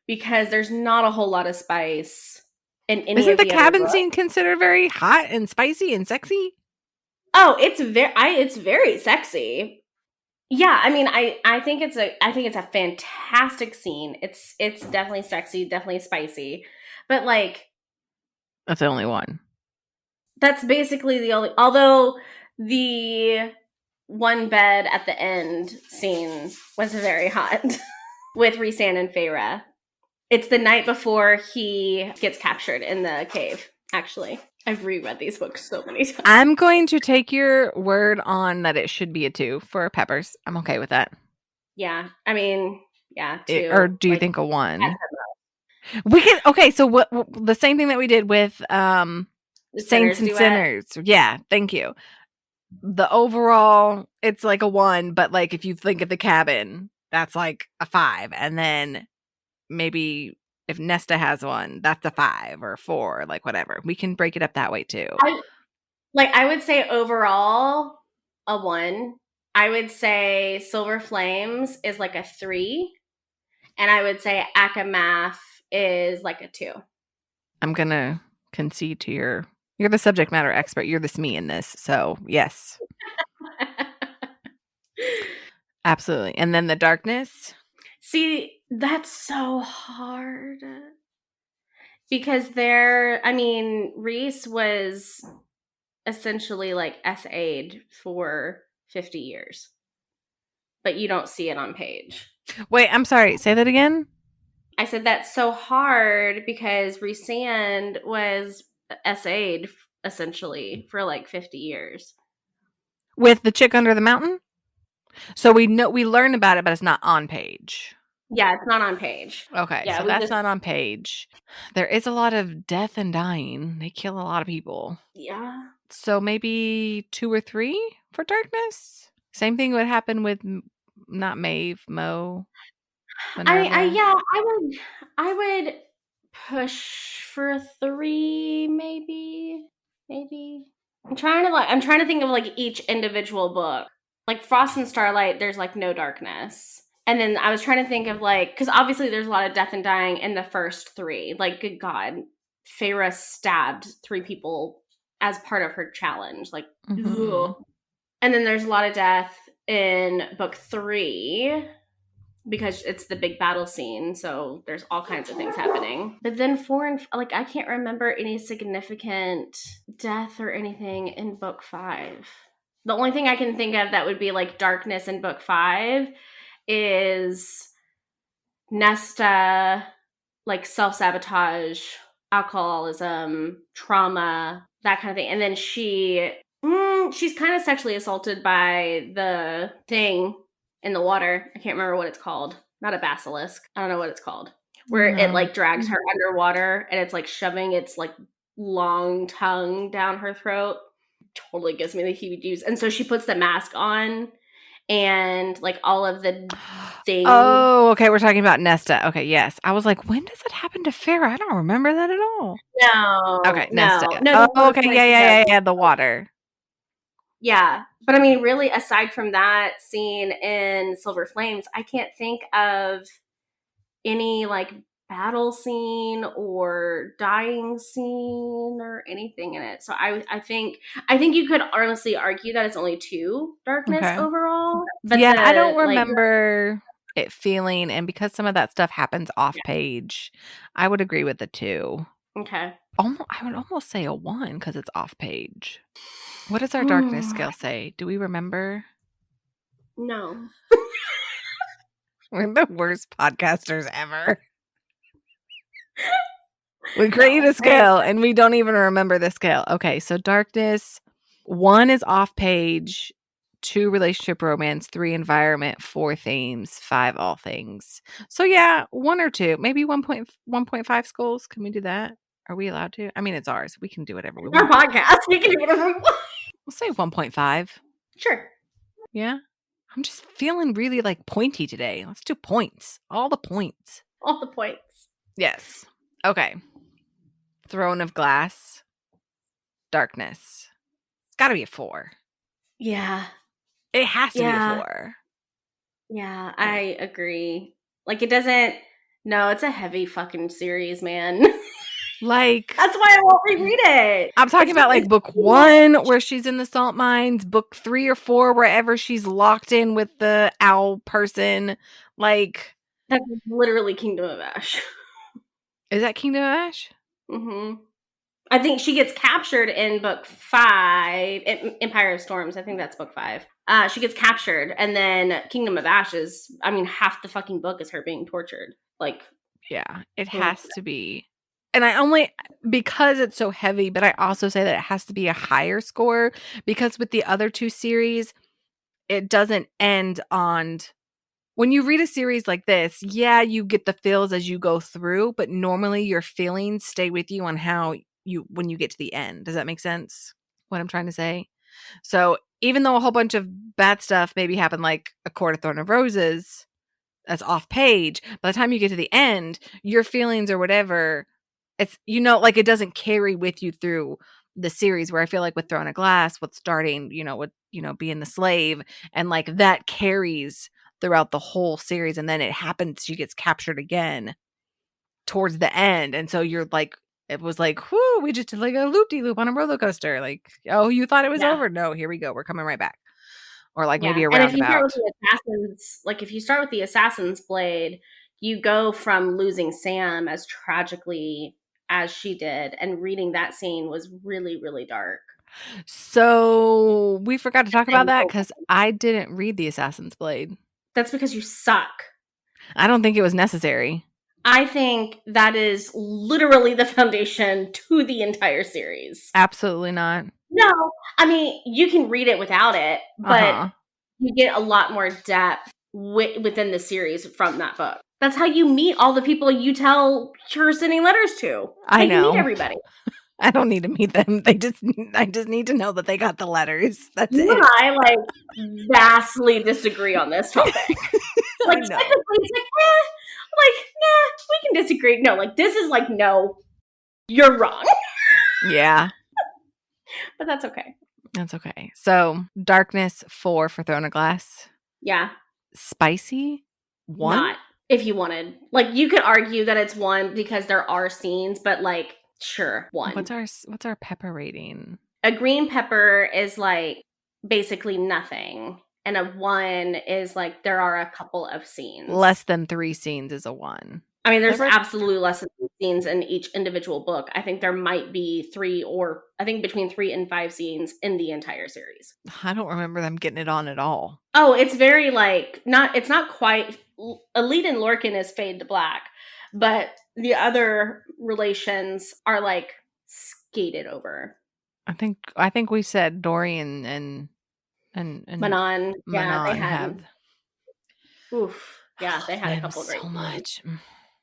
because there's not a whole lot of spice in any. Isn't of the the cabin scene considered very hot and spicy and sexy? Oh, it's very sexy. Yeah, I mean, I think it's a fantastic scene. It's definitely sexy, definitely spicy, but like That's the only one. That's basically the only. Although the one bed at the end scene was very hot with Rhysand and Feyre. It's the night before he gets captured in the cave. Actually, I've reread these books so many times. I'm going to take your word on that it should be a 2 for Peppers. I'm okay with that. Yeah, I mean, yeah, 2. Or do you think a 1? We can. Okay, so what the same thing that we did with Saints and Sinners. Yeah, thank you. The overall, it's like a 1, but like if you think of the cabin, that's like a 5, and then maybe if Nesta has one, that's a 5 or a 4, like whatever. We can break it up that way too. I would say overall a 1. I would say Silver Flames is like a 3, and I would say ACOMAF is like a 2. I'm gonna concede to you're the subject matter expert. You're the SME in this, so yes. Absolutely. And then the darkness. See, that's so hard. Because Rhys was essentially like SA'd for 50 years. But you don't see it on page. Wait, I'm sorry. Say that again? I said that's so hard because Rhysand was SA'd essentially for like 50 years. With the chick under the mountain? So we learn about it, but it's not on page. Yeah, it's not on page. Okay, yeah, so that's not on page. There is a lot of death and dying. They kill a lot of people. Yeah. So maybe 2 or 3 for darkness? Same thing would happen with not Maeve, Mo, Minerva. I would push for a 3, maybe. I'm trying to think of like each individual book. Like Frost and Starlight, there's like no darkness. And then I was trying to think of like, because obviously there's a lot of death and dying in the first 3. Like, good God, Feyre stabbed 3 people as part of her challenge. Like, ugh. And then there's a lot of death in book 3 because it's the big battle scene. So there's all kinds of things happening. But then 4 and like, I can't remember any significant death or anything in book 5. The only thing I can think of that would be like darkness in book 5 is Nesta, like self-sabotage, alcoholism, trauma, that kind of thing. And then she's kind of sexually assaulted by the thing in the water. I can't remember what it's called. Not a basilisk. I don't know what it's called. Where it like drags her underwater and it's like shoving its like long tongue down her throat. Totally gives me the heebie-jeebies. And so she puts the mask on and like all of the things. Oh, okay. We're talking about Nesta. Okay, yes. I was like, when does it happen to Farrah? I don't remember that at all. Okay, Nesta. No, Oh, okay. Yeah. The water. Yeah. But I mean, really, aside from that scene in Silver Flames, I can't think of any like battle scene or dying scene or anything in it. So I think you could honestly argue that it's only 2 darkness overall. But yeah, I don't remember it feeling, and because some of that stuff happens off page, I would agree with the 2. Okay. I would almost say a 1 because it's off page. What does our darkness scale say? Do we remember? No. We're the worst podcasters ever. We create a scale and we don't even remember the scale. Okay, so darkness, 1 is off page, 2 relationship romance, 3 environment, 4 themes, 5 all things. So yeah, 1 or 2, maybe 1.5 skulls. Can we do that? Are we allowed to? I mean, it's ours. We can do whatever we want. Our podcast. We can do whatever we want. We'll say 1.5. Sure. Yeah. I'm just feeling really like pointy today. Let's do points. All the points. All the points. Yes. Okay. Throne of Glass. Darkness. It's got to be a 4. Yeah. It has to be a 4. Yeah, I agree. Like, it doesn't... No, it's a heavy fucking series, man. Like... That's why I won't reread it. I'm talking about, like, book 1, where she's in the salt mines. Book 3 or 4, wherever she's locked in with the owl person. Like... That's literally Kingdom of Ash. Is that Kingdom of Ash? Mm-hmm. I think she gets captured in book 5, Empire of Storms. I think that's book 5. She gets captured, and then Kingdom of Ash is, I mean, half the fucking book is her being tortured. Like, yeah, it has to be. And I only, because it's so heavy, but I also say that it has to be a higher score, because with the other 2 series, it doesn't end on... When you read a series like this, yeah, you get the feels as you go through, but normally your feelings stay with you on how when you get to the end. Does that make sense? What I'm trying to say? So even though a whole bunch of bad stuff maybe happened, like A Court of Thorn of Roses, that's off page, by the time you get to the end, your feelings or whatever, it's, like it doesn't carry with you through the series, where I feel like with Throne of Glass, with starting, with, being the slave, and like that carries throughout the whole series, and then it happens, she gets captured again towards the end, and so you're like, it was like, whoo, we just did like a loop-de-loop on a roller coaster, like, oh, you thought it was over? No, here we go, we're coming right back. Or like maybe a roundabout. If you start with the Assassin's Blade, you go from losing Sam as tragically as she did, and reading that scene was really, really dark. So we forgot to talk about that because I didn't read the Assassin's Blade. That's because you suck. I don't think it was necessary. I think that is literally the foundation to the entire series. Absolutely not. No, I mean, you can read it without it, but you get a lot more depth within the series from that book. That's how you meet all the people you tell you're sending letters to. I know. You meet everybody. I don't need to meet them. I just need to know that they got the letters. That's it. I like vastly disagree on this topic. Like, technically, it's like, nah, we can disagree. No, like, this is like, no, you're wrong. Yeah. But that's okay. That's okay. So, darkness 4 for Throne of Glass. Yeah. Spicy 1? Not, if you wanted. Like, you could argue that it's 1 because there are scenes, but like, sure, 1. What's our pepper rating? A green pepper is like basically nothing, and a 1 is like there are a couple of scenes. Less than 3 scenes is a 1. I mean, there's absolutely less than 3 scenes in each individual book. I think there might be 3, or I think between 3 and 5 scenes in the entire series. I don't remember them getting it on at all. Oh, it's very like, it's not quite, Elite and Lorcan is fade to black, but the other relations are like skated over. I think we said Dorian and Manon. Yeah, they had. Oof. Yeah, they had a couple of great so much.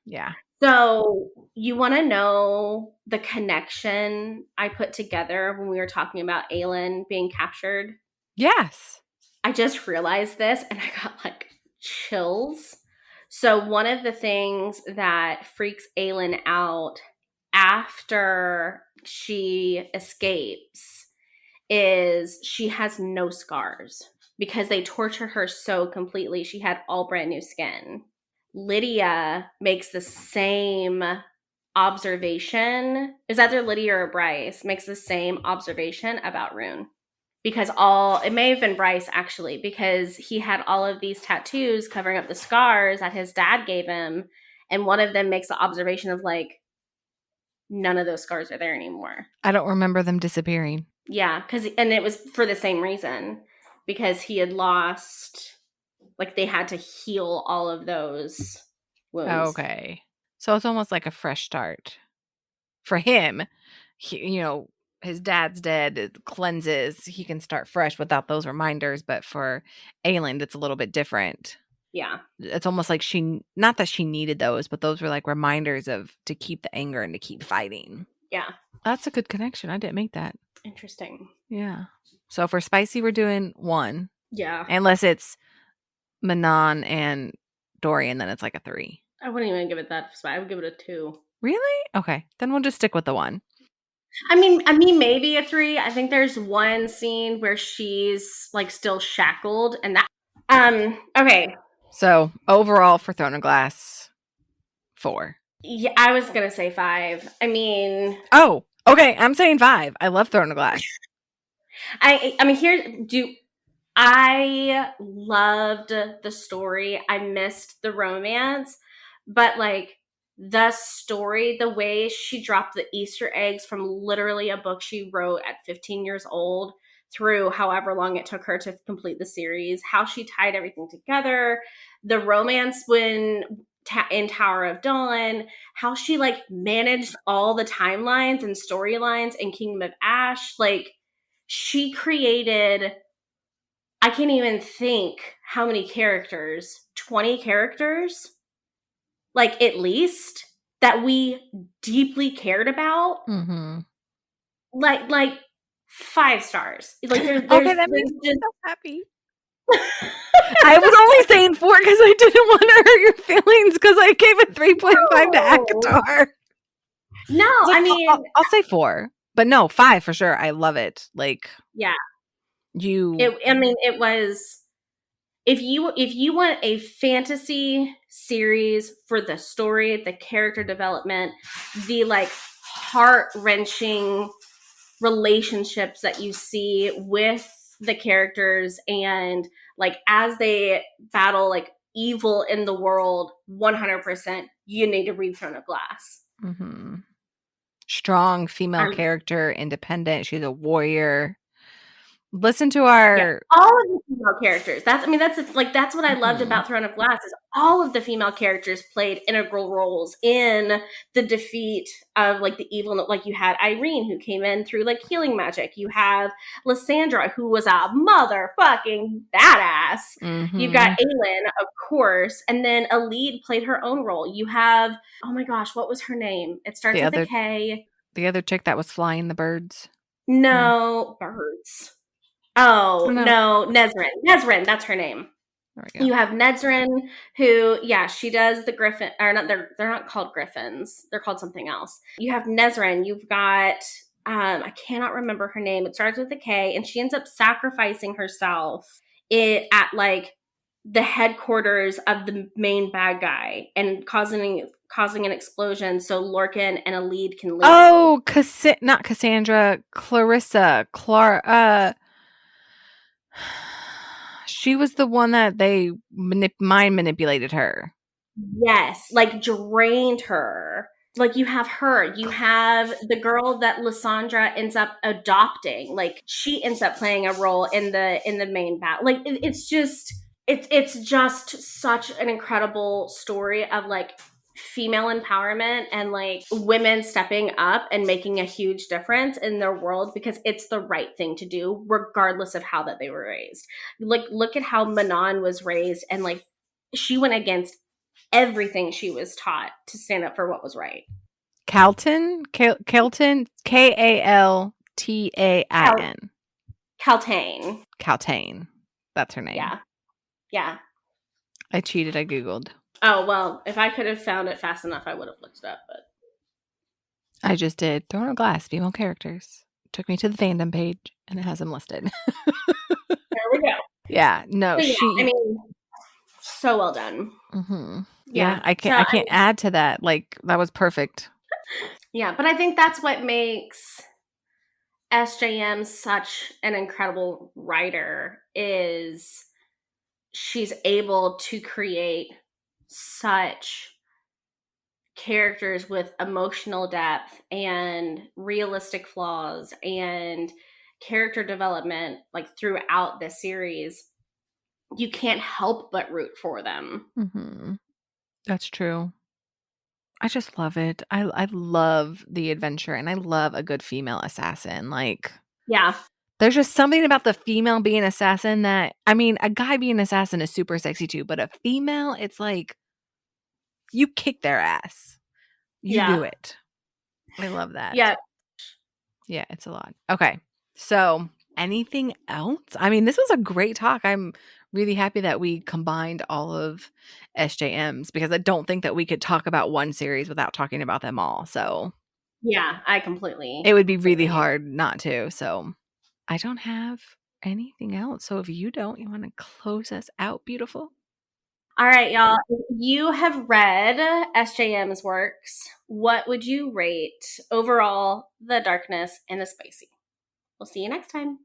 Yeah. So you want to know the connection I put together when we were talking about Aelin being captured? Yes. I just realized this and I got like chills. So one of the things that freaks Aelin out after she escapes is she has no scars because they tortured her so completely. She had all brand new skin. Lydia makes the same observation. Is either Lydia or Bryce makes the same observation about Rune. Because it may have been Bryce actually, because he had all of these tattoos covering up the scars that his dad gave him. And one of them makes the observation of like, none of those scars are there anymore. I don't remember them disappearing. Yeah, and it was for the same reason, because he had lost, like they had to heal all of those wounds. Okay. So it's almost like a fresh start. For him, his dad's dead, it cleanses, he can start fresh without those reminders, but for Aelin, it's a little bit different. Yeah. It's almost like not that she needed those, but those were like reminders to keep the anger and to keep fighting. Yeah. That's a good connection. I didn't make that. Interesting. Yeah. So for spicy, we're doing 1. Yeah. Unless it's Manon and Dorian, then it's like a 3. I wouldn't even give it that spot. I would give it a 2. Really? Okay. Then we'll just stick with the 1. I mean, maybe a 3. I think there's one scene where she's like still shackled, and that. Okay. So overall for Throne of Glass, 4. Yeah, I was gonna say 5. I mean. Oh, okay. I'm saying 5. I love Throne of Glass. I mean, I loved the story. I missed the romance, but like the story, the way she dropped the Easter eggs from literally a book she wrote at 15 years old through however long it took her to complete the series, how she tied everything together, the romance in Tower of Dawn, how she like managed all the timelines and storylines in Kingdom of Ash. Like she created, I can't even think how many characters, 20 characters, like at least, that we deeply cared about. Mm-hmm. Like 5 stars. Like there's okay, that makes me so happy. I was only saying 4 because I didn't want to hurt your feelings because I gave it 3.5 to ACOTAR. No, like, I mean, I'll say 4, but no, 5 for sure. I love it. Like, yeah, it was. If you want a fantasy series for the story, the character development, the like heart-wrenching relationships that you see with the characters, and like as they battle like evil in the world, 100% you need to read Throne of Glass. Mm-hmm. Strong female character, independent. She's a warrior. Listen to our all of the female characters. That's what I loved about Throne of Glass is all of the female characters played integral roles in the defeat of like the evil. Like you had Irene who came in through like healing magic. You have Lysandra who was a motherfucking badass. Mm-hmm. You've got Aelin, of course, and then Alid played her own role. You have, oh my gosh, what was her name? It starts with a K. The other chick that was flying the birds. No, birds. Oh, no, Nesrin. Nesrin, that's her name. You have Nesrin, who, yeah, she does the griffin, or not, they're not called griffins. They're called something else. You have Nesrin. You've got, I cannot remember her name. It starts with a K, and she ends up sacrificing herself at, like, the headquarters of the main bad guy and causing an explosion so Lorcan and Alid can leave. Oh, not Cassandra, Clarissa, she was the one that they mind manipulated her. Yes, like drained her. Like you have her, you have the girl that Lysandra ends up adopting. Like she ends up playing a role in the main battle. Like it's just such an incredible story of like female empowerment and like women stepping up and making a huge difference in their world because it's the right thing to do regardless of how that they were raised. Like look at how Manon was raised, and like she went against everything she was taught to stand up for what was right. Kaltain, Kaltain. Kaltain. Kaltain. That's That's her name. Yeah. Yeah. I cheated. I Googled. Oh, well, if I could have found it fast enough, I would have looked it up, but I just did. Throne of Glass, female characters. Took me to the fandom page, and it has them listed. there we go. Yeah, no, So, yeah, I mean, so well done. Mm-hmm. Yeah, I can't add to that. Like, that was perfect. Yeah, but I think that's what makes SJM such an incredible writer, is she's able to create such characters with emotional depth and realistic flaws and character development, like, throughout the series. You can't help but root for them. Mm-hmm. That's true. I just love it. I love the adventure, and I love a good female assassin. Like, yeah, there's just something about the female being assassin that, I mean, a guy being assassin is super sexy too, but a female, it's like you kick their ass. You do it. I love that. Yeah. Yeah, it's a lot. Okay. So, anything else? I mean, this was a great talk. I'm really happy that we combined all of SJMs, because I don't think that we could talk about one series without talking about them all. So, yeah, I completely. It would be really hard not to. So, I don't have anything else. So, if you don't, you want to close us out, beautiful? All right, y'all. If you have read SJM's works, what would you rate overall the darkness and the spicy? We'll see you next time.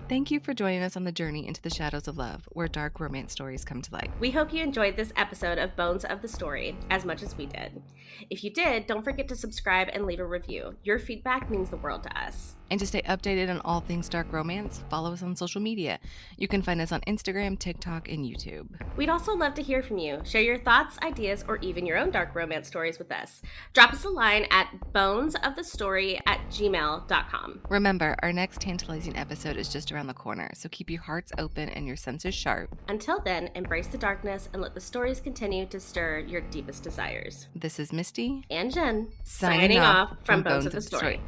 Thank you for joining us on the journey into the shadows of love, where dark romance stories come to light. We hope you enjoyed this episode of Bones of the Story as much as we did. If you did, don't forget to subscribe and leave a review. Your feedback means the world to us. And to stay updated on all things dark romance, follow us on social media. You can find us on Instagram, TikTok, and YouTube. We'd also love to hear from you. Share your thoughts, ideas, or even your own dark romance stories with us. Drop us a line at bonesofthestory@gmail.com. Remember, our next tantalizing episode is just around the corner, so keep your hearts open and your senses sharp. Until then, embrace the darkness and let the stories continue to stir your deepest desires. This is Misty and Jen, signing off from Bones of the Story.